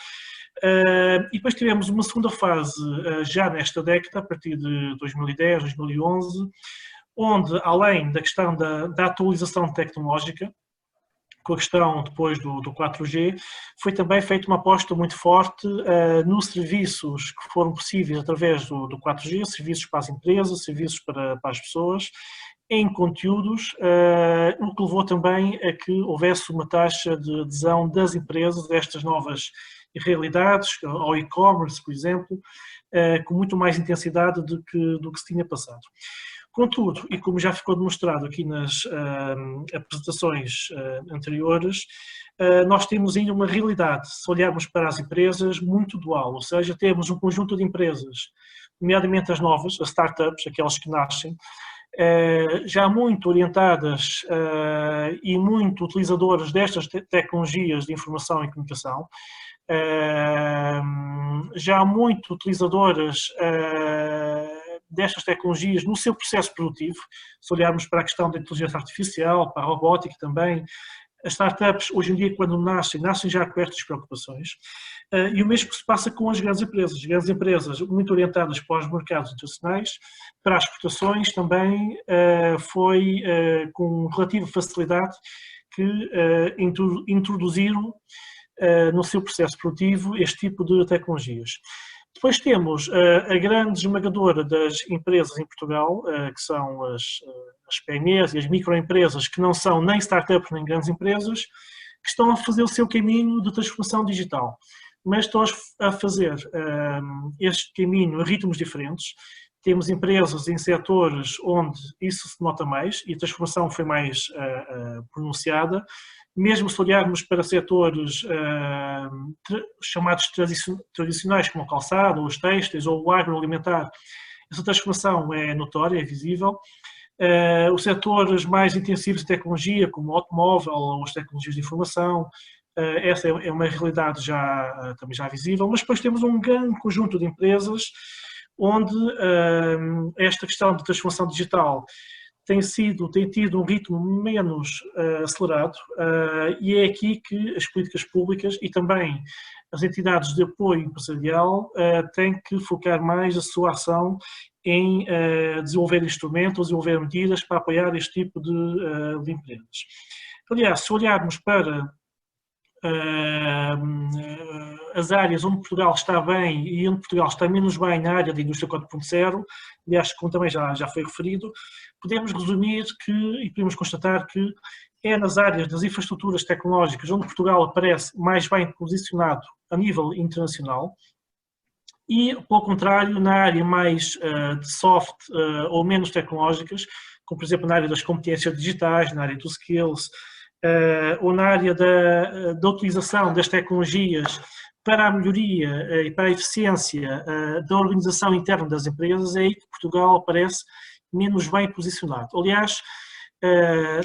E depois tivemos uma segunda fase já nesta década, a partir de 2010, 2011, onde além da questão da atualização tecnológica, com a questão depois do 4G, foi também feita uma aposta muito forte nos serviços que foram possíveis através do 4G, serviços para as empresas, serviços para as pessoas, em conteúdos, o que levou também a que houvesse uma taxa de adesão das empresas a estas novas realidades, ao e-commerce, por exemplo, com muito mais intensidade do que se tinha passado. Contudo, e como já ficou demonstrado aqui nas apresentações anteriores, nós temos ainda uma realidade, se olharmos para as empresas, muito dual, ou seja, temos um conjunto de empresas, nomeadamente as novas, as startups, aquelas que nascem, já muito orientadas e muito utilizadoras destas tecnologias de informação e comunicação, já muito utilizadoras destas tecnologias no seu processo produtivo, se olharmos para a questão da inteligência artificial, para a robótica também. As startups, hoje em dia, quando nascem já com estas preocupações. E o mesmo que se passa com as grandes empresas muito orientadas para os mercados internacionais, para as exportações também foi com relativa facilidade que introduziram no seu processo produtivo este tipo de tecnologias. Depois temos a grande esmagadora das empresas em Portugal, que são as PMEs e as microempresas, que não são nem startups nem grandes empresas, que estão a fazer o seu caminho de transformação digital. Mas estão a fazer este caminho a ritmos diferentes. Temos empresas em setores onde isso se nota mais e a transformação foi mais pronunciada. Mesmo se olharmos para setores chamados tradicionais, como o calçado, ou os têxteis, ou o agroalimentar, essa transformação é notória, é visível. Os setores mais intensivos de tecnologia, como o automóvel ou as tecnologias de informação, essa é uma realidade também já visível, mas depois temos um grande conjunto de empresas onde esta questão de transformação digital tem tido um ritmo menos acelerado, e é aqui que as políticas públicas e também as entidades de apoio empresarial têm que focar mais a sua ação em desenvolver instrumentos, desenvolver medidas para apoiar este tipo de empresas. Aliás, se olharmos para as áreas onde Portugal está bem e onde Portugal está menos bem na área da indústria 4.0, aliás, como também já foi referido, podemos resumir e podemos constatar que é nas áreas das infraestruturas tecnológicas onde Portugal aparece mais bem posicionado a nível internacional e, pelo contrário, na área mais de soft ou menos tecnológicas, como por exemplo na área das competências digitais, na área dos skills, ou na área da utilização das tecnologias para a melhoria e para a eficiência da organização interna das empresas, é aí que Portugal aparece menos bem posicionado. Aliás,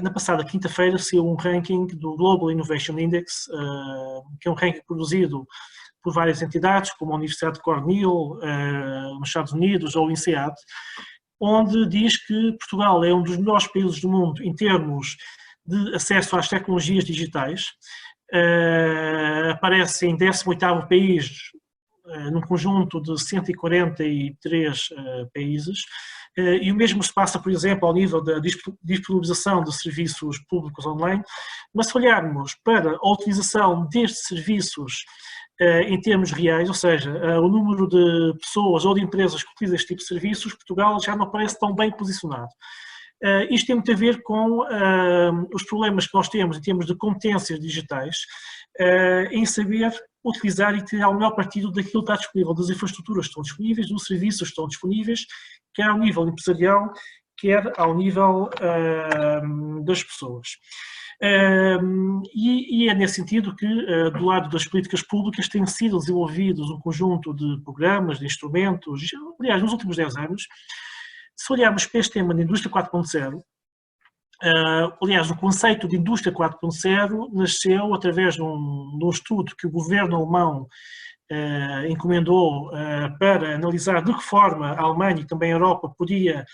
na passada quinta-feira saiu um ranking do Global Innovation Index, que é um ranking produzido por várias entidades, como a Universidade de Cornell, nos Estados Unidos, ou o INSEAD, onde diz que Portugal é um dos melhores países do mundo em termos de acesso às tecnologias digitais. Aparece em 18º país, num conjunto de 143 países, e o mesmo se passa, por exemplo, ao nível da disponibilização de serviços públicos online, mas se olharmos para a utilização destes serviços em termos reais, ou seja, o número de pessoas ou de empresas que utilizam este tipo de serviços, Portugal já não aparece tão bem posicionado. Isto tem muito a ver com os problemas que nós temos em termos de competências digitais, em saber utilizar e tirar o melhor partido daquilo que está disponível, das infraestruturas que estão disponíveis, dos serviços que estão disponíveis, quer ao nível empresarial, quer ao nível das pessoas. E é nesse sentido que, do lado das políticas públicas, têm sido desenvolvidos um conjunto de programas, de instrumentos, aliás, nos últimos 10 anos. Se olharmos para este tema de indústria 4.0, aliás, o conceito de indústria 4.0 nasceu através de um estudo que o governo alemão encomendou para analisar de que forma a Alemanha e também a Europa podia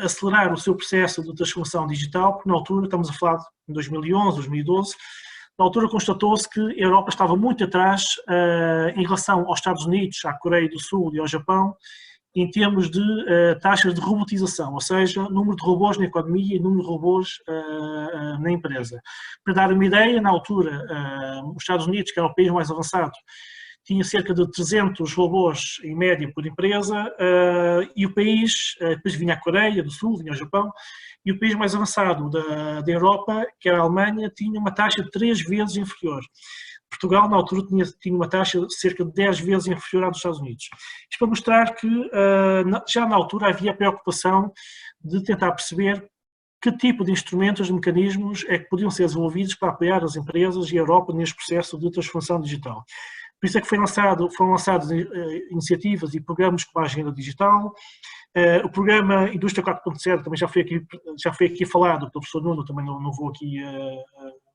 acelerar o seu processo de transformação digital, porque na altura, estamos a falar de 2011, 2012, na altura constatou-se que a Europa estava muito atrás em relação aos Estados Unidos, à Coreia do Sul e ao Japão, em termos de taxas de robotização, ou seja, número de robôs na economia e número de robôs na empresa. Para dar uma ideia, na altura, os Estados Unidos, que era o país mais avançado, tinha cerca de 300 robôs em média por empresa, e o país, depois vinha a Coreia do Sul, vinha o Japão, e o país mais avançado da Europa, que era a Alemanha, tinha uma taxa 3 vezes inferior. Portugal, na altura, tinha uma taxa de cerca de 10 vezes inferior à dos Estados Unidos. Isto para mostrar que, já na altura, havia a preocupação de tentar perceber que tipo de instrumentos, de mecanismos é que podiam ser desenvolvidos para apoiar as empresas e a Europa neste processo de transformação digital. Por isso é que foram lançadas iniciativas e programas como a Agenda Digital. O programa Indústria 4.0 também já foi aqui falado pelo professor Nuno, também não vou aqui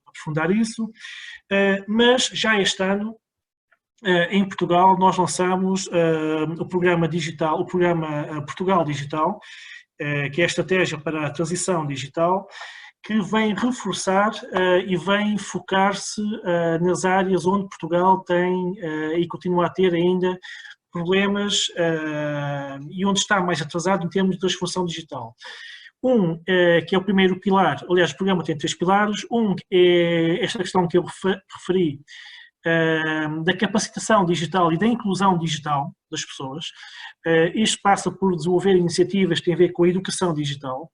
aprofundar isso, mas já este ano, em Portugal, nós lançamos o programa digital, o programa Portugal Digital, que é a estratégia para a transição digital, que vem reforçar e vem focar-se nas áreas onde Portugal tem e continua a ter ainda problemas e onde está mais atrasado em termos de transformação digital. Que é o primeiro pilar, aliás, o programa tem 3 pilares. É esta questão que eu referi da capacitação digital e da inclusão digital das pessoas. Isto passa por desenvolver iniciativas que têm a ver com a educação digital,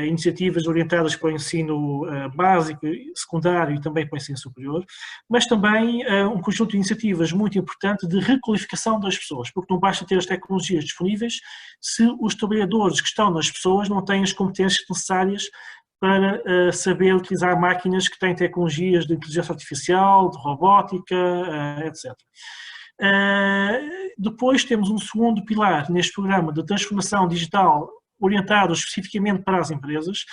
iniciativas orientadas para o ensino básico, secundário e também para o ensino superior, mas também um conjunto de iniciativas muito importante de requalificação das pessoas, porque não basta ter as tecnologias disponíveis se os trabalhadores que estão nas pessoas não têm as competências necessárias para saber utilizar máquinas que têm tecnologias de inteligência artificial, de robótica, etc. Depois temos um segundo pilar neste programa de transformação digital orientado especificamente para as empresas,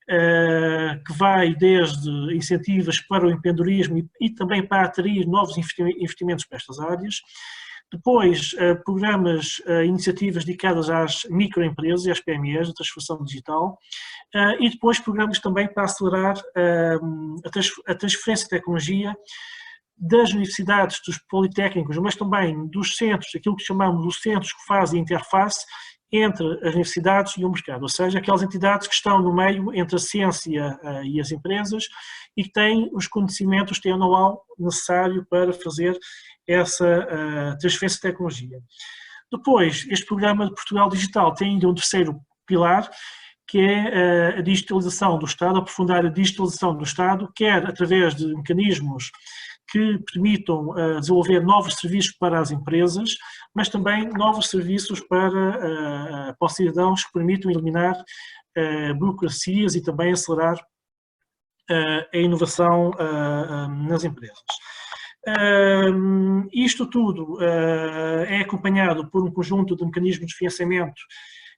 que vai desde incentivos para o empreendedorismo e também para atrair novos investimentos para estas áreas. Depois, programas, iniciativas dedicadas às microempresas e às PMEs, a transformação digital, e depois programas também para acelerar a transferência de tecnologia das universidades, dos politécnicos, mas também dos centros, aquilo que chamamos dos centros que fazem interface entre as universidades e o mercado, ou seja, aquelas entidades que estão no meio entre a ciência e as empresas e que têm os conhecimentos, têm o know-how necessário para fazer essa transferência de tecnologia. Depois, este programa de Portugal Digital tem ainda um terceiro pilar, que é a digitalização do Estado, aprofundar a digitalização do Estado, quer através de mecanismos que permitam desenvolver novos serviços para as empresas, mas também novos serviços para os cidadãos que permitam eliminar burocracias e também acelerar a inovação nas empresas. Isto tudo é acompanhado por um conjunto de mecanismos de financiamento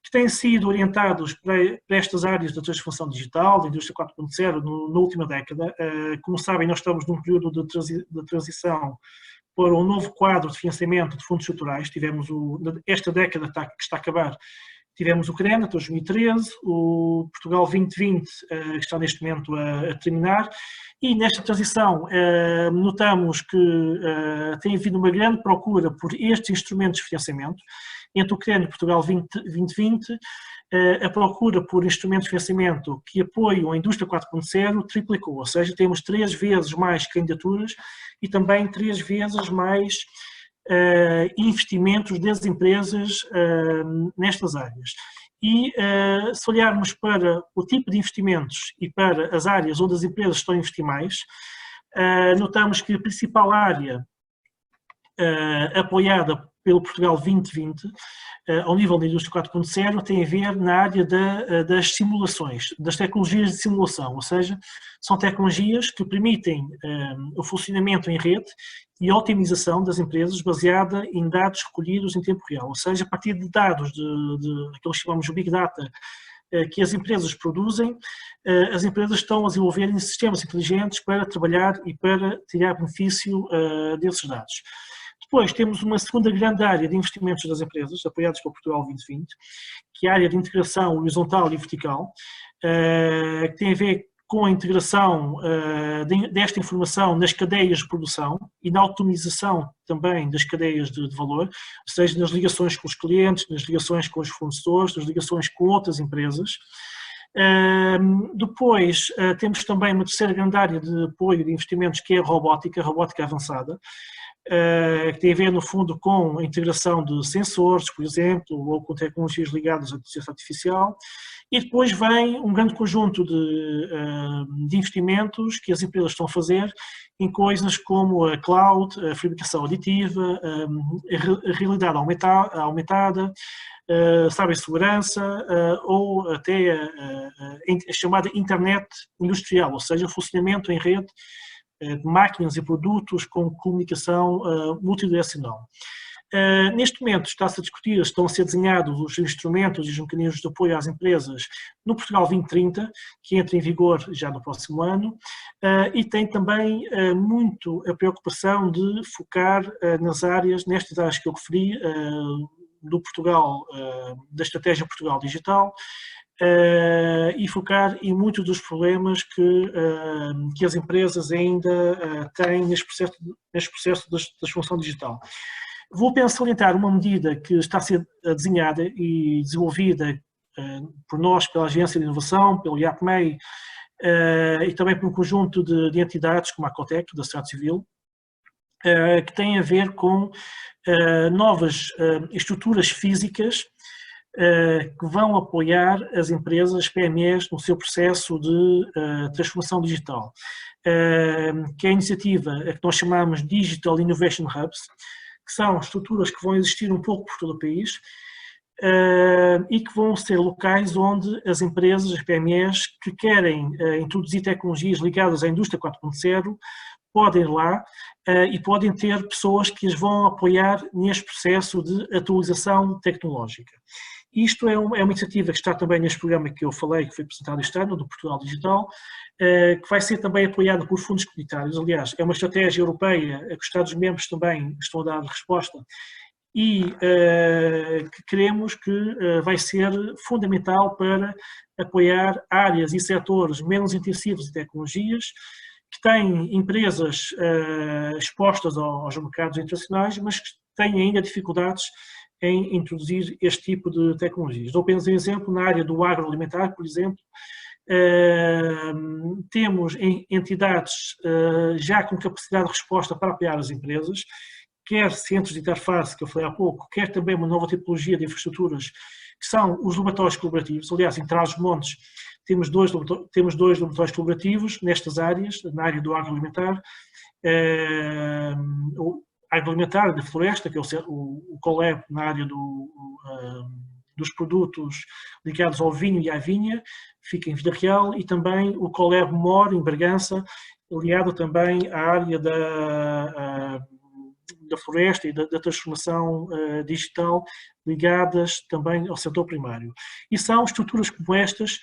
que têm sido orientados para estas áreas da transformação digital, da indústria 4.0, na última década. Como sabem, nós estamos num período de transição para um novo quadro de financiamento de fundos estruturais. Tivemos esta década que está a acabar, tivemos o CREN, até 2013, o Portugal 2020, que está neste momento a terminar, e nesta transição notamos que tem havido uma grande procura por estes instrumentos de financiamento. Entre o CREN e o Portugal 2020, a procura por instrumentos de financiamento que apoiam a indústria 4.0 triplicou, ou seja, temos 3 vezes mais candidaturas e também 3 vezes mais investimentos das empresas nestas áreas. E se olharmos para o tipo de investimentos e para as áreas onde as empresas estão a investir mais, notamos que a principal área apoiada pelo Portugal 2020, ao nível da indústria 4.0, tem a ver na área das simulações, das tecnologias de simulação, ou seja, são tecnologias que permitem o funcionamento em rede e a otimização das empresas baseada em dados recolhidos em tempo real, ou seja, a partir de dados aquilo que chamamos de Big Data, que as empresas produzem, as empresas estão a desenvolver sistemas inteligentes para trabalhar e para tirar benefício desses dados. Depois temos uma segunda grande área de investimentos das empresas, apoiados pelo Portugal 2020, que é a área de integração horizontal e vertical, que tem a ver com a integração desta informação nas cadeias de produção e na automização também das cadeias de valor, ou seja, nas ligações com os clientes, nas ligações com os fornecedores, nas ligações com outras empresas. Depois temos também uma terceira grande área de apoio de investimentos, que é a robótica avançada, que tem a ver, no fundo, com a integração de sensores, por exemplo, ou com tecnologias ligadas à inteligência artificial. E depois vem um grande conjunto de investimentos que as empresas estão a fazer em coisas como a cloud, a fabricação aditiva, a realidade aumentada, cibersegurança ou até a chamada internet industrial, ou seja, o funcionamento em rede de máquinas e produtos com comunicação multidirecional. Neste momento está-se a discutir, estão a ser desenhados os instrumentos e os mecanismos de apoio às empresas no Portugal 2030, que entra em vigor já no próximo ano, e tem também muito a preocupação de focar nestas áreas que eu referi, do Portugal, da estratégia Portugal Digital, e focar em muitos dos problemas que as empresas ainda têm neste processo de transformação digital. Vou apenas salientar uma medida que está a ser desenhada e desenvolvida por nós, pela Agência de Inovação, pelo IAPMEI e também por um conjunto de entidades, como a Acotec, da sociedade civil, que têm a ver com novas estruturas físicas que vão apoiar as empresas, as PMEs, no seu processo de transformação digital, que é a iniciativa que nós chamamos Digital Innovation Hubs, que são estruturas que vão existir um pouco por todo o país e que vão ser locais onde as empresas, as PMEs, que querem introduzir tecnologias ligadas à indústria 4.0, podem ir lá e podem ter pessoas que as vão apoiar neste processo de atualização tecnológica. Isto é uma iniciativa que está também neste programa que eu falei, que foi apresentado este ano, do Portugal Digital, que vai ser também apoiada por fundos comunitários. Aliás, é uma estratégia europeia que os Estados-membros também estão a dar resposta e que queremos que vai ser fundamental para apoiar áreas e setores menos intensivos em tecnologias, que têm empresas expostas aos mercados internacionais, mas que têm ainda dificuldades em introduzir este tipo de tecnologias. Dou apenas um exemplo, na área do agroalimentar, por exemplo, temos entidades já com capacidade de resposta para apoiar as empresas, quer centros de interface, que eu falei há pouco, quer também uma nova tipologia de infraestruturas, que são os laboratórios colaborativos. Aliás, em Trás-os-Montes temos dois laboratórios colaborativos nestas áreas, na área do agroalimentar, o agroalimentar da floresta, que é o Colab na área dos produtos ligados ao vinho e à vinha, fica em Vila Real, e também o Colab Mor, em Bragança, ligado também à área da floresta e da transformação digital, ligadas também ao setor primário. E são estruturas como estas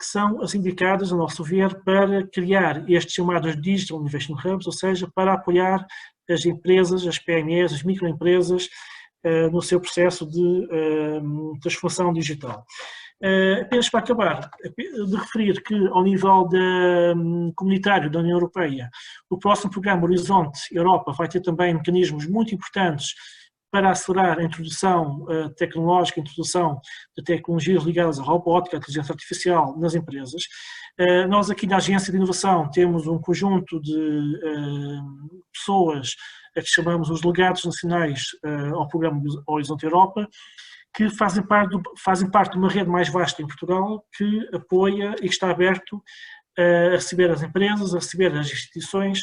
que são as indicadas, a nosso ver, para criar estes chamados Digital Innovation Hubs, ou seja, para apoiar as empresas, as PMEs, as microempresas, no seu processo de transformação digital. Apenas para acabar, de referir que ao nível comunitário da União Europeia, o próximo programa Horizonte Europa vai ter também mecanismos muito importantes para acelerar a introdução tecnológica, a introdução de tecnologias ligadas à robótica, à inteligência artificial nas empresas. Nós aqui na Agência de Inovação temos um conjunto de pessoas a que chamamos os delegados nacionais ao programa Horizonte Europa, que fazem parte de uma rede mais vasta em Portugal, que apoia e que está aberto a receber as empresas, a receber as instituições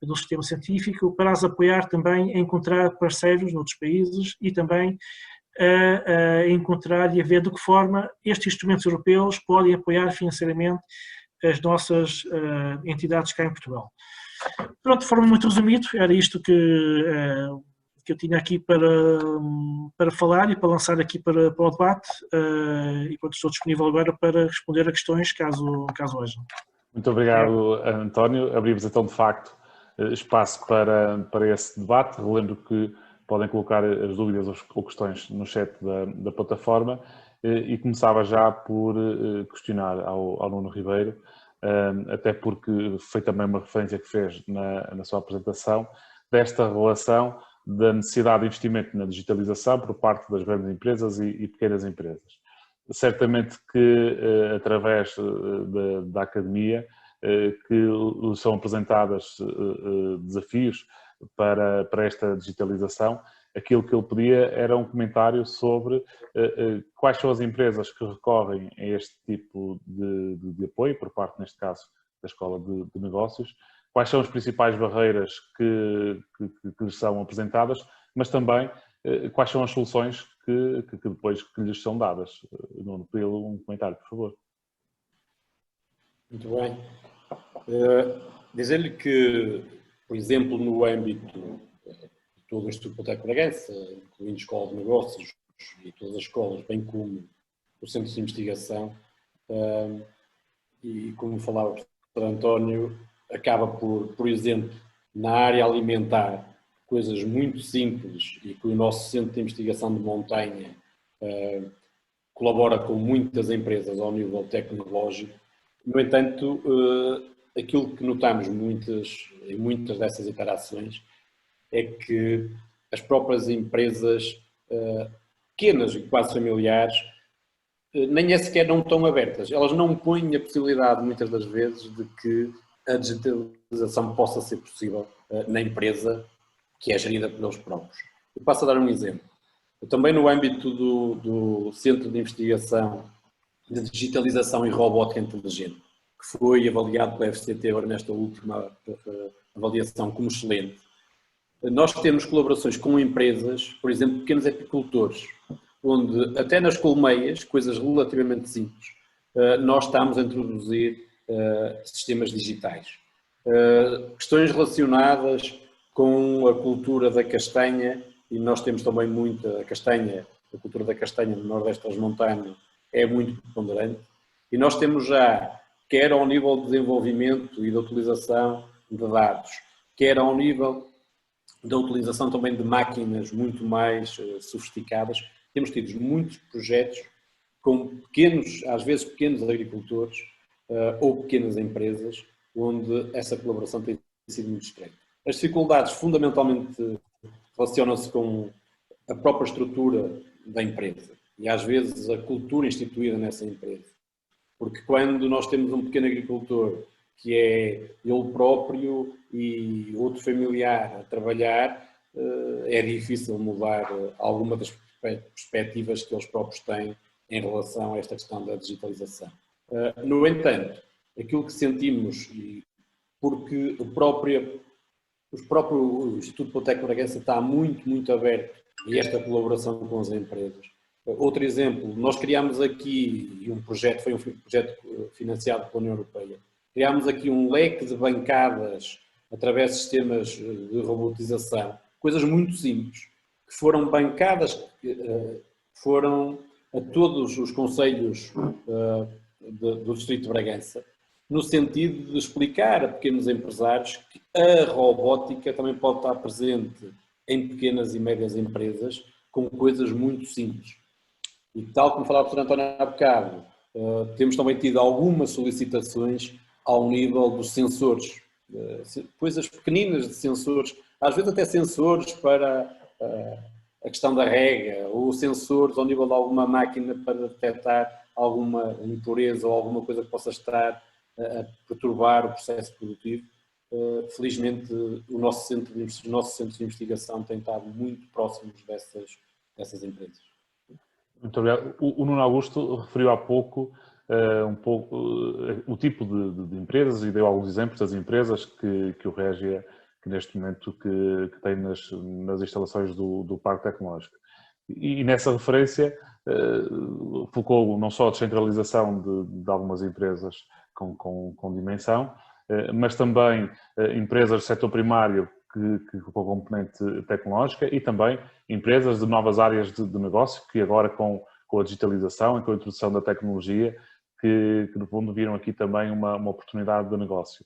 do sistema científico, para as apoiar também a encontrar parceiros noutros países e também a encontrar e a ver de que forma estes instrumentos europeus podem apoiar financeiramente as nossas entidades cá em Portugal. Pronto, de forma muito resumida, era isto que eu tinha aqui para falar e para lançar aqui para o debate, e pronto, estou disponível agora para responder a questões, caso haja. Muito obrigado, António. Abrimos então, de facto, espaço para esse debate. Relembro que podem colocar as dúvidas ou questões no chat da plataforma, e começava já por questionar ao Nuno Ribeiro, até porque foi também uma referência que fez na sua apresentação, desta relação da necessidade de investimento na digitalização por parte das grandes empresas e pequenas empresas. Certamente que através da academia que são apresentados desafios para esta digitalização, aquilo que ele pedia era um comentário sobre quais são as empresas que recorrem a este tipo de apoio, por parte, neste caso, da Escola de Negócios, quais são as principais barreiras que lhes são apresentadas, mas também quais são as soluções que depois lhes são dadas. Nuno, pedi-lhe um comentário, por favor. Muito bem. Dizer-lhe que, por exemplo, no âmbito de todo o Instituto Politécnico de Bragança, incluindo a Escola de Negócios e todas as escolas, bem como o Centro de Investigação, e como falava o professor António, acaba por exemplo, na área alimentar, coisas muito simples, e que o nosso Centro de Investigação de Montanha colabora com muitas empresas ao nível tecnológico. No entanto, aquilo que notamos em muitas dessas interações é que as próprias empresas pequenas e quase familiares nem é sequer não tão abertas. Elas não põem a possibilidade, muitas das vezes, de que a digitalização possa ser possível na empresa que é gerida pelos próprios. Eu passo a dar um exemplo. Também no âmbito do Centro de Investigação de Digitalização e Robótica Inteligente, que foi avaliado pela FCT agora nesta última avaliação como excelente, nós temos colaborações com empresas, por exemplo, pequenos apicultores, onde até nas colmeias, coisas relativamente simples, nós estamos a introduzir sistemas digitais. Questões relacionadas com a cultura da castanha, e nós temos também muita castanha, a cultura da castanha no Nordeste Transmontano é muito preponderante, e nós temos já, quer ao nível de desenvolvimento e da utilização de dados, quer ao nível da utilização também de máquinas muito mais sofisticadas, temos tido muitos projetos com pequenos, às vezes pequenos agricultores ou pequenas empresas, onde essa colaboração tem sido muito estreita. As dificuldades fundamentalmente relacionam-se com a própria estrutura da empresa e às vezes a cultura instituída nessa empresa. Porque quando nós temos um pequeno agricultor que é ele próprio e outro familiar a trabalhar, é difícil mudar alguma das perspectivas que eles próprios têm em relação a esta questão da digitalização. No entanto, aquilo que sentimos, porque o próprio Instituto Politeco de Bragança está muito aberto a esta colaboração com as empresas. Outro exemplo, nós criámos aqui, e foi um projeto financiado pela União Europeia, criámos aqui um leque de bancadas através de sistemas de robotização, coisas muito simples, que foram bancadas, foram a todos os concelhos do Distrito de Bragança, no sentido de explicar a pequenos empresários que a robótica também pode estar presente em pequenas e médias empresas com coisas muito simples. E tal como falava o Sr. António há bocado, temos também tido algumas solicitações ao nível dos sensores, coisas pequeninas de sensores, às vezes até sensores para a questão da rega, ou sensores ao nível de alguma máquina para detectar alguma impureza ou alguma coisa que possa estar a perturbar o processo produtivo. Felizmente, os nossos centros de investigação têm estado muito próximos dessas empresas. Muito obrigado. O Nuno Augusto referiu há pouco o tipo de empresas e deu alguns exemplos das empresas que o Regia, que neste momento que tem nas instalações do Parque Tecnológico. E nessa referência focou não só a descentralização de algumas empresas com dimensão, mas também empresas do setor primário com a componente tecnológica e também empresas de novas áreas de negócio que agora com a digitalização e com a introdução da tecnologia que no fundo viram aqui também uma oportunidade de negócio.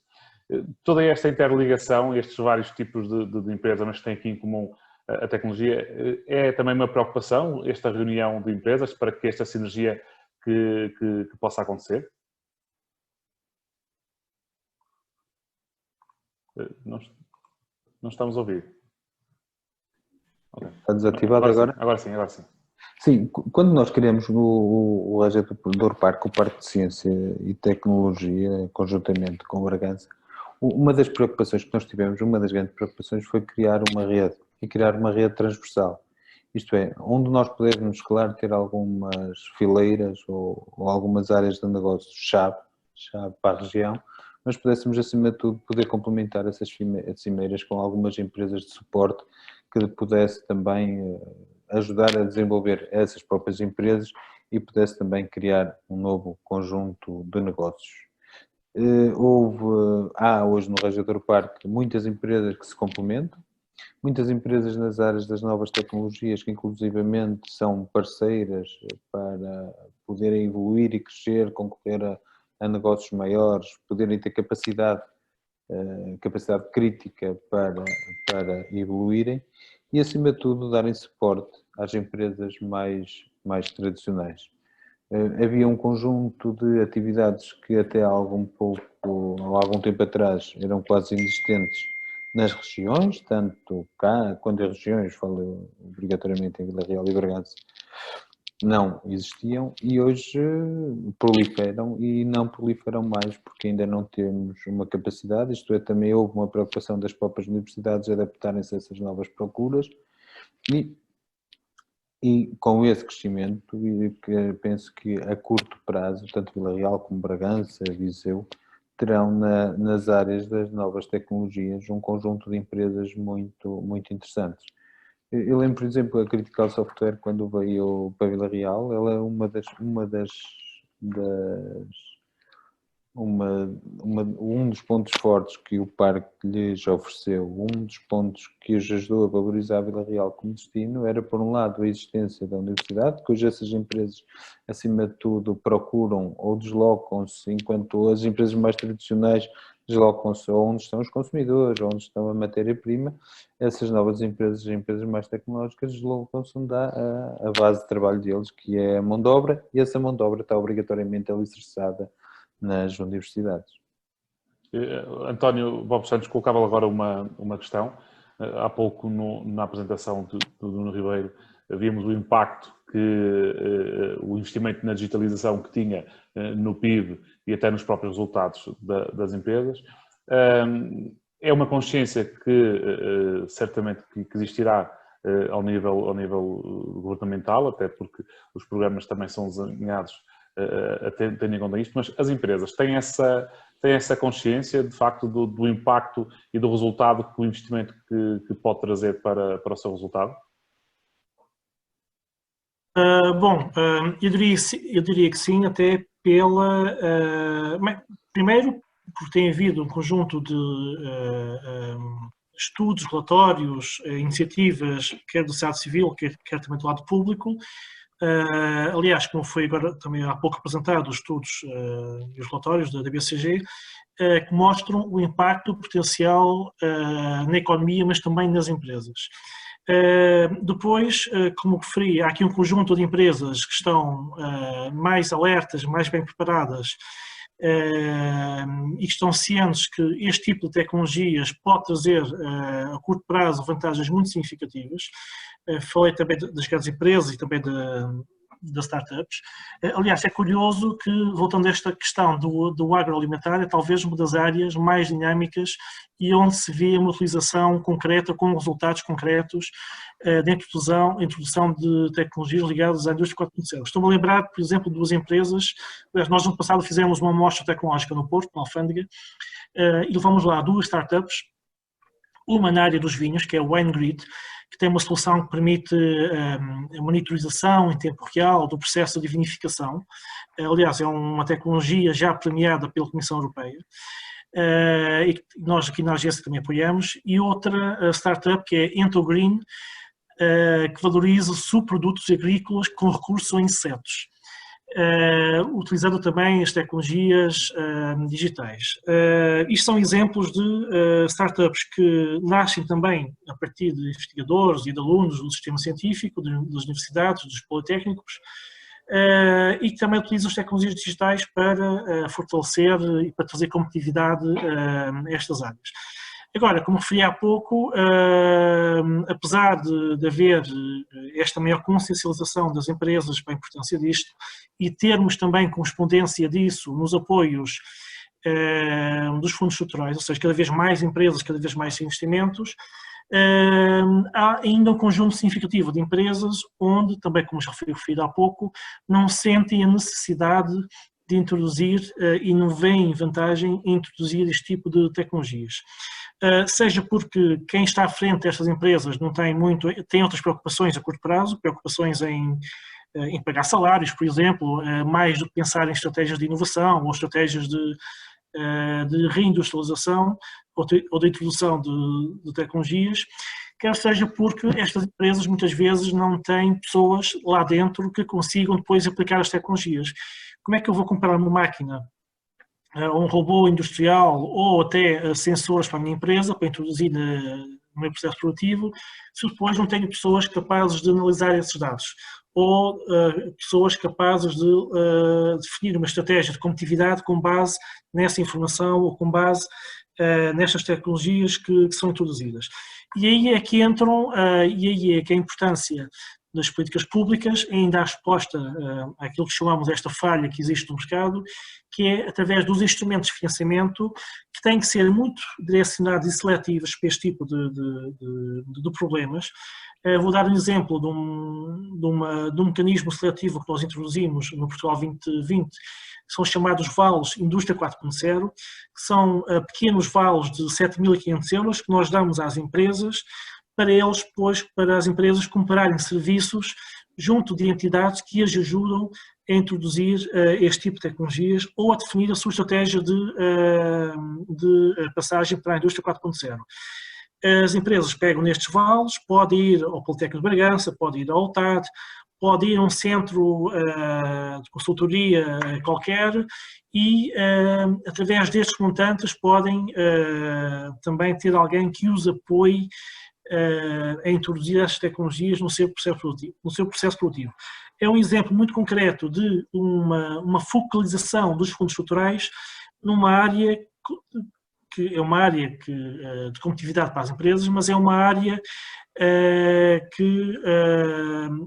Toda esta interligação, estes vários tipos de empresas, mas que têm aqui em comum a tecnologia, é também uma preocupação, esta reunião de empresas, para que esta sinergia que possa acontecer? Não estamos a ouvir. Okay. Está desativado agora? Agora sim, agora sim. Sim, quando nós criamos o Regia do Parque, o Parque de Ciência e Tecnologia, conjuntamente com o Bragança, uma das preocupações que nós tivemos, uma das grandes preocupações foi criar uma rede, e criar uma rede transversal. Isto é, onde nós pudermos, claro, ter algumas fileiras ou algumas áreas de negócio-chave para a região, mas pudéssemos, acima de tudo, poder complementar essas cimeiras com algumas empresas de suporte que pudesse também ajudar a desenvolver essas próprias empresas e pudesse também criar um novo conjunto de negócios. Há hoje no Regia do Parque muitas empresas que se complementam, muitas empresas nas áreas das novas tecnologias que inclusivamente são parceiras para poderem evoluir e crescer, concorrer a negócios maiores, poderem ter capacidade crítica para evoluírem e, acima de tudo, darem suporte às empresas mais tradicionais. Havia um conjunto de atividades que até há algum tempo atrás eram quase inexistentes nas regiões, tanto cá, quando as regiões, falo obrigatoriamente em Vila Real e Bragança, não existiam e hoje proliferam e não proliferam mais porque ainda não temos uma capacidade, isto é, também houve uma preocupação das próprias universidades adaptarem-se a essas novas procuras e com esse crescimento, penso que a curto prazo, tanto Vila Real como Bragança, Viseu, terão nas áreas das novas tecnologias um conjunto de empresas muito, muito interessantes. Eu lembro, por exemplo, a Critical Software, quando veio para Vila Real, ela é um dos pontos fortes que o parque lhes ofereceu, um dos pontos que os ajudou a valorizar a Vila Real como destino, era, por um lado, a existência da universidade, que hoje essas empresas, acima de tudo, procuram ou deslocam-se, enquanto as empresas mais tradicionais deslocam-se onde estão os consumidores, onde estão a matéria-prima, essas novas empresas, as empresas mais tecnológicas, deslocam-se onde há a base de trabalho deles, que é a mão de obra, e essa mão de obra está obrigatoriamente alicerçada nas universidades. António Bob Santos colocava agora uma questão. Há pouco, na apresentação do Nuno Ribeiro, vimos o impacto que o investimento na digitalização que tinha no PIB e até nos próprios resultados das empresas. É uma consciência que certamente que existirá ao nível governamental, até porque os programas também são desenhados tendo em conta isto, mas as empresas têm essa consciência, de facto, do impacto e do resultado que o investimento que pode trazer para o seu resultado? Eu diria que sim, até primeiro, porque tem havido um conjunto de estudos, relatórios, iniciativas, quer do Estado Civil, quer também do lado público. Aliás, como foi agora também há pouco apresentado, os estudos e os relatórios da BCG, que mostram o impacto potencial na economia, mas também nas empresas. Depois, como referi, há aqui um conjunto de empresas que estão mais alertas, mais bem preparadas e que estão cientes que este tipo de tecnologias pode trazer a curto prazo vantagens muito significativas. Falei também das grandes empresas e também das startups. Aliás, é curioso que, voltando a esta questão do agroalimentar, é talvez uma das áreas mais dinâmicas e onde se vê uma utilização concreta, com resultados concretos, da introdução de tecnologias ligadas à indústria 4.0. Estou-me a lembrar, por exemplo, de duas empresas. Nós, no passado, fizemos uma amostra tecnológica no Porto, na Alfândega, e levamos lá duas startups, uma na área dos vinhos, que é o WineGrid, que tem uma solução que permite a monitorização em tempo real do processo de vinificação. Aliás, é uma tecnologia já premiada pela Comissão Europeia, e que nós aqui na agência também apoiamos. E outra startup, que é Entogreen, que valoriza subprodutos agrícolas com recurso a insetos, utilizando também as tecnologias digitais. Isto são exemplos de startups que nascem também a partir de investigadores e de alunos do sistema científico, das universidades, dos politécnicos, e que também utilizam as tecnologias digitais para fortalecer e para trazer competitividade a estas áreas. Agora, como referi há pouco, apesar de haver esta maior consciencialização das empresas para a importância disto e termos também correspondência disso nos apoios dos fundos estruturais, ou seja, cada vez mais empresas, cada vez mais investimentos, há ainda um conjunto significativo de empresas onde, também como já foi referido há pouco, não sentem a necessidade de introduzir e não veem vantagem em introduzir este tipo de tecnologias. Seja porque quem está à frente destas empresas não tem tem outras preocupações a curto prazo, preocupações em pagar salários, por exemplo, mais do que pensar em estratégias de inovação ou estratégias de reindustrialização ou de introdução de tecnologias, quer seja porque estas empresas muitas vezes não têm pessoas lá dentro que consigam depois aplicar as tecnologias. Como é que eu vou comprar uma máquina, um robô industrial ou até sensores para a minha empresa para introduzir no meu processo produtivo, se depois não tenho pessoas capazes de analisar esses dados ou pessoas capazes de definir uma estratégia de competitividade com base nessa informação ou com base nestas tecnologias que são introduzidas. E aí é que entram, e aí é que a importância das políticas públicas, ainda há resposta àquilo que chamamos esta falha que existe no mercado, que é através dos instrumentos de financiamento que têm que ser muito direcionados e seletivos para este tipo de problemas. Vou dar um exemplo de um mecanismo seletivo que nós introduzimos no Portugal 2020, que são chamados vales Indústria 4.0, que são pequenos vales de 7.500 euros que nós damos às empresas, para as empresas comprarem serviços junto de entidades que as ajudam a introduzir este tipo de tecnologias ou a definir a sua estratégia de passagem para a indústria 4.0. As empresas pegam nestes vales, pode ir ao Politécnico de Bragança, pode ir ao UTAD, pode ir a um centro de consultoria qualquer e, através destes montantes, podem também ter alguém que os apoie a introduzir estas tecnologias no seu processo produtivo. É um exemplo muito concreto de uma focalização dos fundos estruturais numa área que é uma área de competitividade para as empresas, mas é uma área que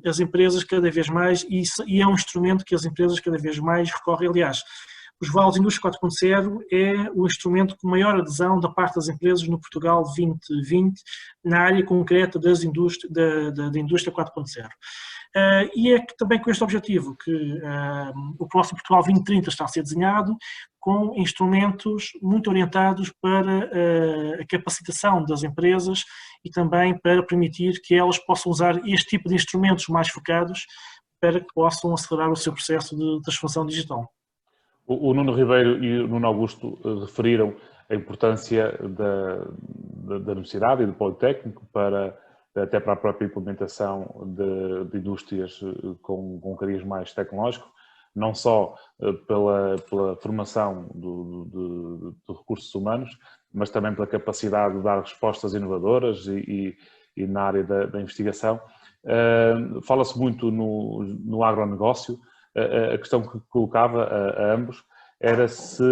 as empresas cada vez mais, e é um instrumento que as empresas cada vez mais recorrem. Aliás, os vales Indústria 4.0 é o instrumento com maior adesão da parte das empresas no Portugal 2020, na área concreta da Indústria 4.0. E é que também com este objetivo que o próximo Portugal 2030 está a ser desenhado com instrumentos muito orientados para a capacitação das empresas e também para permitir que elas possam usar este tipo de instrumentos mais focados para que possam acelerar o seu processo de transformação digital. O Nuno Ribeiro e o Nuno Augusto referiram a importância da Universidade e do Politécnico até para a própria implementação de indústrias com um cariz mais tecnológico, não só pela formação de recursos humanos, mas também pela capacidade de dar respostas inovadoras e na área da investigação. Fala-se muito no agronegócio. A questão que colocava a ambos era se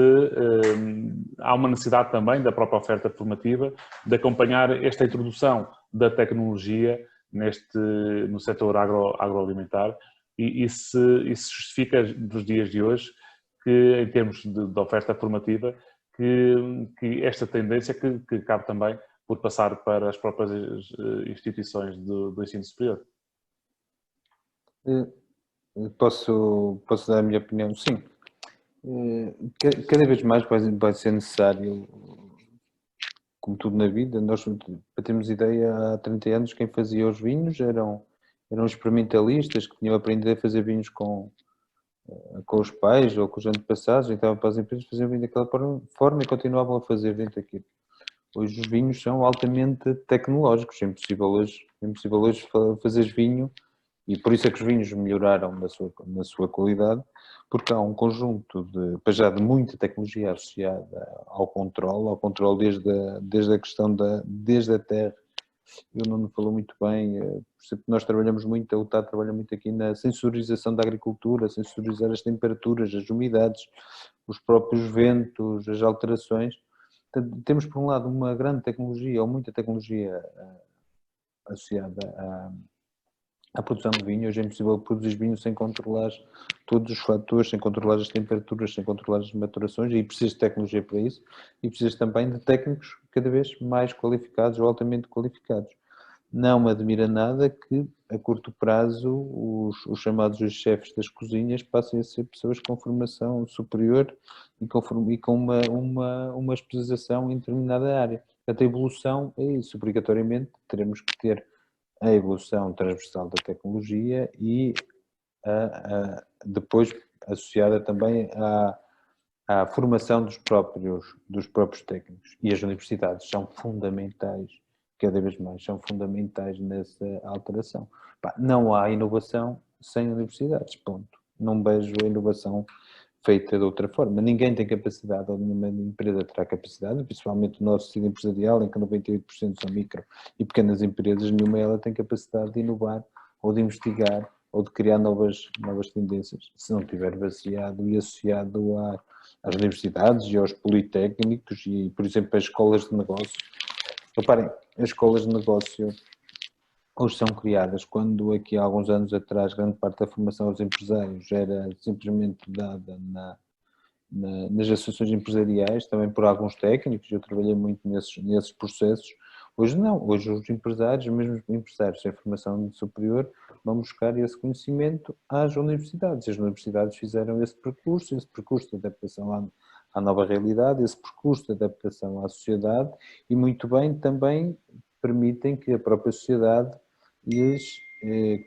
há uma necessidade também da própria oferta formativa de acompanhar esta introdução da tecnologia no setor agroalimentar e se justifica nos dias de hoje que, em termos de oferta formativa, que esta tendência que cabe também por passar para as próprias instituições do ensino superior. Posso dar a minha opinião? Sim. Cada vez mais vai ser necessário, como tudo na vida. Nós, para termos ideia, há 30 anos quem fazia os vinhos eram experimentalistas que tinham aprendido a fazer vinhos com os pais ou com os antepassados, então para as empresas faziam vinho daquela forma e continuavam a fazer dentro daquilo. Hoje os vinhos são altamente tecnológicos, é impossível hoje fazer vinho. E por isso é que os vinhos melhoraram na sua qualidade, porque há um conjunto de muita tecnologia associada ao controle desde a questão desde a terra. O Nuno falou muito bem, por exemplo, nós trabalhamos muito, a UTAD trabalha muito aqui na sensorização da agricultura, sensorizar as temperaturas, as umidades, os próprios ventos, as alterações. Temos por um lado uma grande tecnologia, ou muita tecnologia associada à produção de vinho. Hoje é impossível produzir vinho sem controlar todos os fatores, sem controlar as temperaturas, sem controlar as maturações, e precisa de tecnologia para isso, e precisa também de técnicos cada vez mais qualificados ou altamente qualificados. Não me admira nada que, a curto prazo, os chamados chefes das cozinhas passem a ser pessoas com formação superior e com uma especialização em determinada área. Portanto, a evolução é isso, obrigatoriamente teremos que ter a evolução transversal da tecnologia e depois associada também à formação dos próprios técnicos. E as universidades são fundamentais, cada vez mais são fundamentais nessa alteração. Não há inovação sem universidades, ponto. Não vejo a inovação feita de outra forma. Ninguém tem capacidade, ou nenhuma empresa terá capacidade, principalmente o nosso tecido empresarial, em que 98% são micro e pequenas empresas, nenhuma ela tem capacidade de inovar, ou de investigar, ou de criar novas tendências, se não estiver baseado e associado às universidades e aos politécnicos e, por exemplo, às escolas de negócio. Reparem, as escolas de negócio hoje são criadas, quando aqui há alguns anos atrás grande parte da formação aos empresários era simplesmente dada nas associações empresariais, também por alguns técnicos, eu trabalhei muito nesses processos. Hoje não, hoje os empresários, mesmo os empresários sem formação superior, vão buscar esse conhecimento às universidades. As universidades fizeram esse percurso de adaptação à nova realidade, esse percurso de adaptação à sociedade e muito bem também permitem que a própria sociedade lhes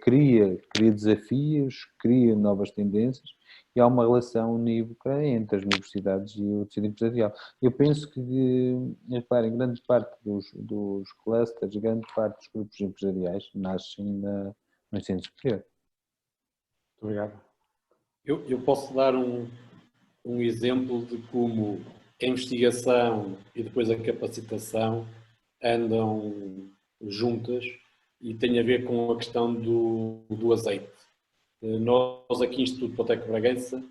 cria desafios, cria novas tendências e há uma relação unívoca entre as universidades e o tecido empresarial. Eu penso que, reparem, grande parte dos clusters, grande parte dos grupos empresariais nascem no ensino superior. Muito obrigado. Eu posso dar um exemplo de como a investigação e depois a capacitação andam juntas e tem a ver com a questão do azeite. Nós aqui, Instituto Politeco Bragança,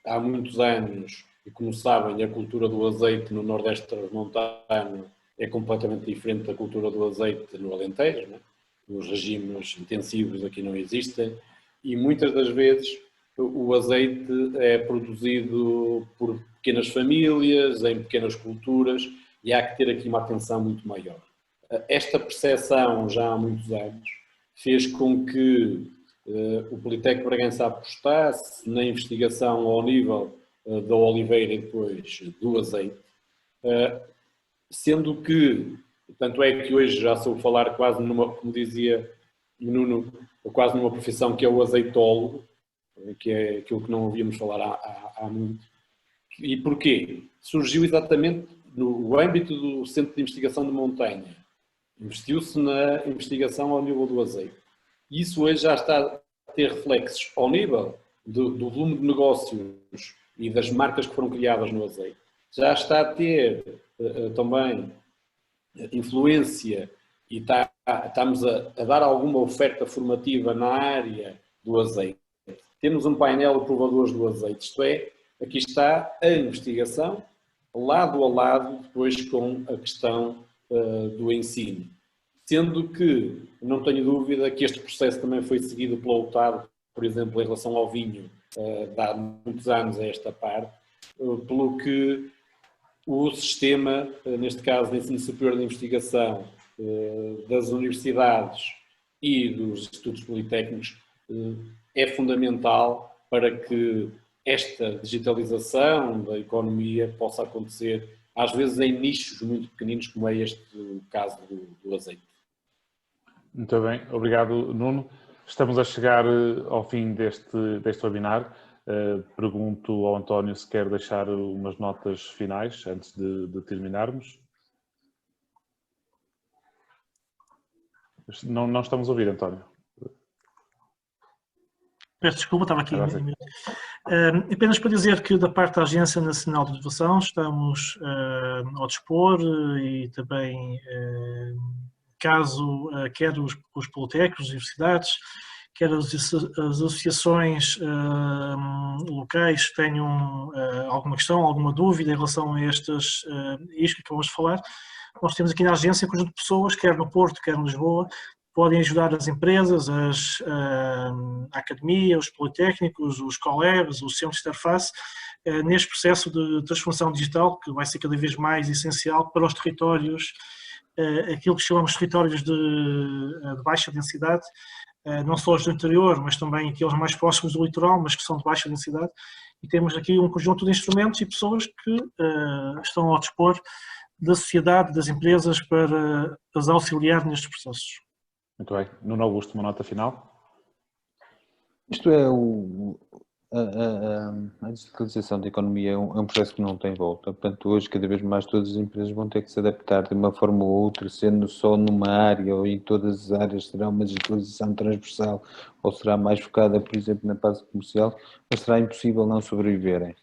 há muitos anos, e como sabem, a cultura do azeite no Nordeste Transmontano é completamente diferente da cultura do azeite no Alentejo, né? Os regimes intensivos aqui não existem e muitas das vezes o azeite é produzido por pequenas famílias, em pequenas culturas e há que ter aqui uma atenção muito maior. Esta percepção já há muitos anos fez com que o Politeco Bragança apostasse na investigação ao nível da oliveira e depois do azeite, sendo que, tanto é que hoje já soube falar quase numa, como dizia Nuno, quase numa profissão que é o azeitólogo, que é aquilo que não ouvíamos falar há muito. E porquê? Surgiu exatamente no âmbito do Centro de Investigação de Montanha. Investiu-se na investigação ao nível do azeite. Isso hoje já está a ter reflexos ao nível do volume de negócios e das marcas que foram criadas no azeite. Já está a ter também influência e estamos a dar alguma oferta formativa na área do azeite. Temos um painel de provadores do azeite, isto é, aqui está a investigação, lado a lado, depois com a questão do ensino. Sendo que, não tenho dúvida, que este processo também foi seguido pela UTAD, por exemplo, em relação ao vinho, há muitos anos a esta parte, pelo que o sistema, neste caso de ensino superior de investigação, das universidades e dos institutos politécnicos, é fundamental para que esta digitalização da economia possa acontecer, às vezes em nichos muito pequeninos, como é este o caso do azeite. Muito bem, obrigado Nuno. Estamos a chegar ao fim deste webinar. Pergunto ao António se quer deixar umas notas finais antes de terminarmos. Não estamos a ouvir, António. Peço desculpa, estava aqui. Apenas para dizer que da parte da Agência Nacional de Inovação estamos ao dispor e também, caso quer os politecos, as universidades, quer as associações locais tenham alguma questão, alguma dúvida em relação a isto que acabamos de falar, nós temos aqui na agência um conjunto de pessoas, quer no Porto, quer em Lisboa, podem ajudar as empresas, a academia, os politécnicos, os collabs, os centros de interface, neste processo de transformação digital, que vai ser cada vez mais essencial para os territórios, aquilo que chamamos de territórios de baixa densidade, não só os do interior, mas também aqueles mais próximos do litoral, mas que são de baixa densidade. E temos aqui um conjunto de instrumentos e pessoas que estão ao dispor da sociedade, das empresas, para as auxiliar nestes processos. Muito bem. Nuno Augusto, uma nota final? Isto é, a digitalização da economia é um processo que não tem volta. Portanto, hoje, cada vez mais, todas as empresas vão ter que se adaptar de uma forma ou outra, sendo só numa área ou em todas as áreas, será uma digitalização transversal ou será mais focada, por exemplo, na parte comercial, mas será impossível não sobreviverem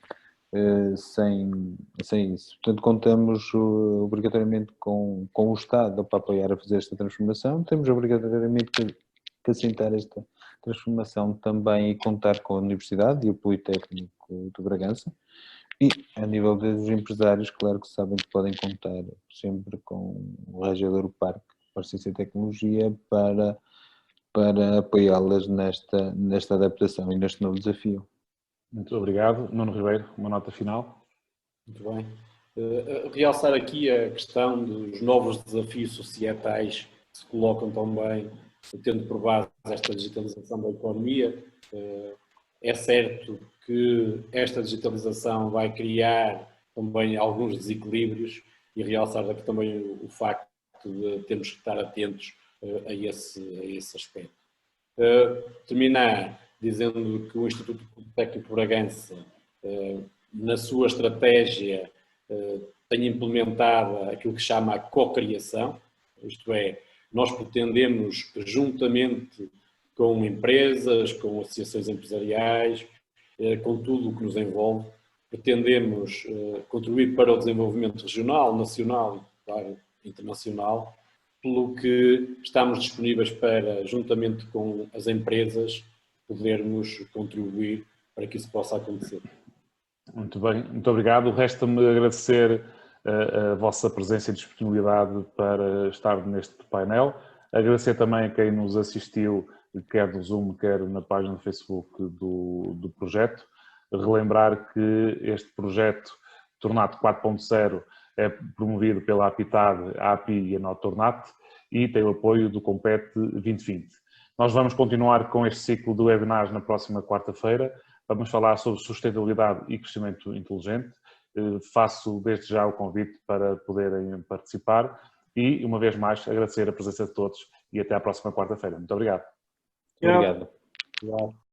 sem isso. Portanto, contamos obrigatoriamente com o Estado para apoiar a fazer esta transformação, temos obrigatoriamente que assentar esta transformação também e contar com a Universidade e o Politécnico de Bragança e a nível dos empresários, claro que sabem que podem contar sempre com o Régio Parque para a ciência e tecnologia para apoiá-las nesta adaptação e neste novo desafio. Muito obrigado. Nuno Ribeiro, uma nota final. Muito bem. Realçar aqui a questão dos novos desafios societais que se colocam também, tendo por base esta digitalização da economia. É certo que esta digitalização vai criar também alguns desequilíbrios e realçar aqui também o facto de termos que estar atentos a esse aspecto. Terminar dizendo que o Instituto Politécnico Bragança, na sua estratégia, tem implementado aquilo que chama a co-criação, isto é, nós pretendemos, juntamente com empresas, com associações empresariais, com tudo o que nos envolve, pretendemos contribuir para o desenvolvimento regional, nacional e, claro, internacional, pelo que estamos disponíveis para, juntamente com as empresas, podermos contribuir para que isso possa acontecer. Muito bem, muito obrigado. Resta-me agradecer a vossa presença e disponibilidade para estar neste painel. Agradecer também a quem nos assistiu, quer no Zoom, quer na página do Facebook do projeto. Relembrar que este projeto, Tornat 4.0, é promovido pela APITAD, a API e a Notornat e tem o apoio do Compete 2020. Nós vamos continuar com este ciclo de webinars na próxima quarta-feira. Vamos falar sobre sustentabilidade e crescimento inteligente. Faço desde já o convite para poderem participar e, uma vez mais, agradecer a presença de todos e até à próxima quarta-feira. Muito obrigado. Obrigado. Obrigado.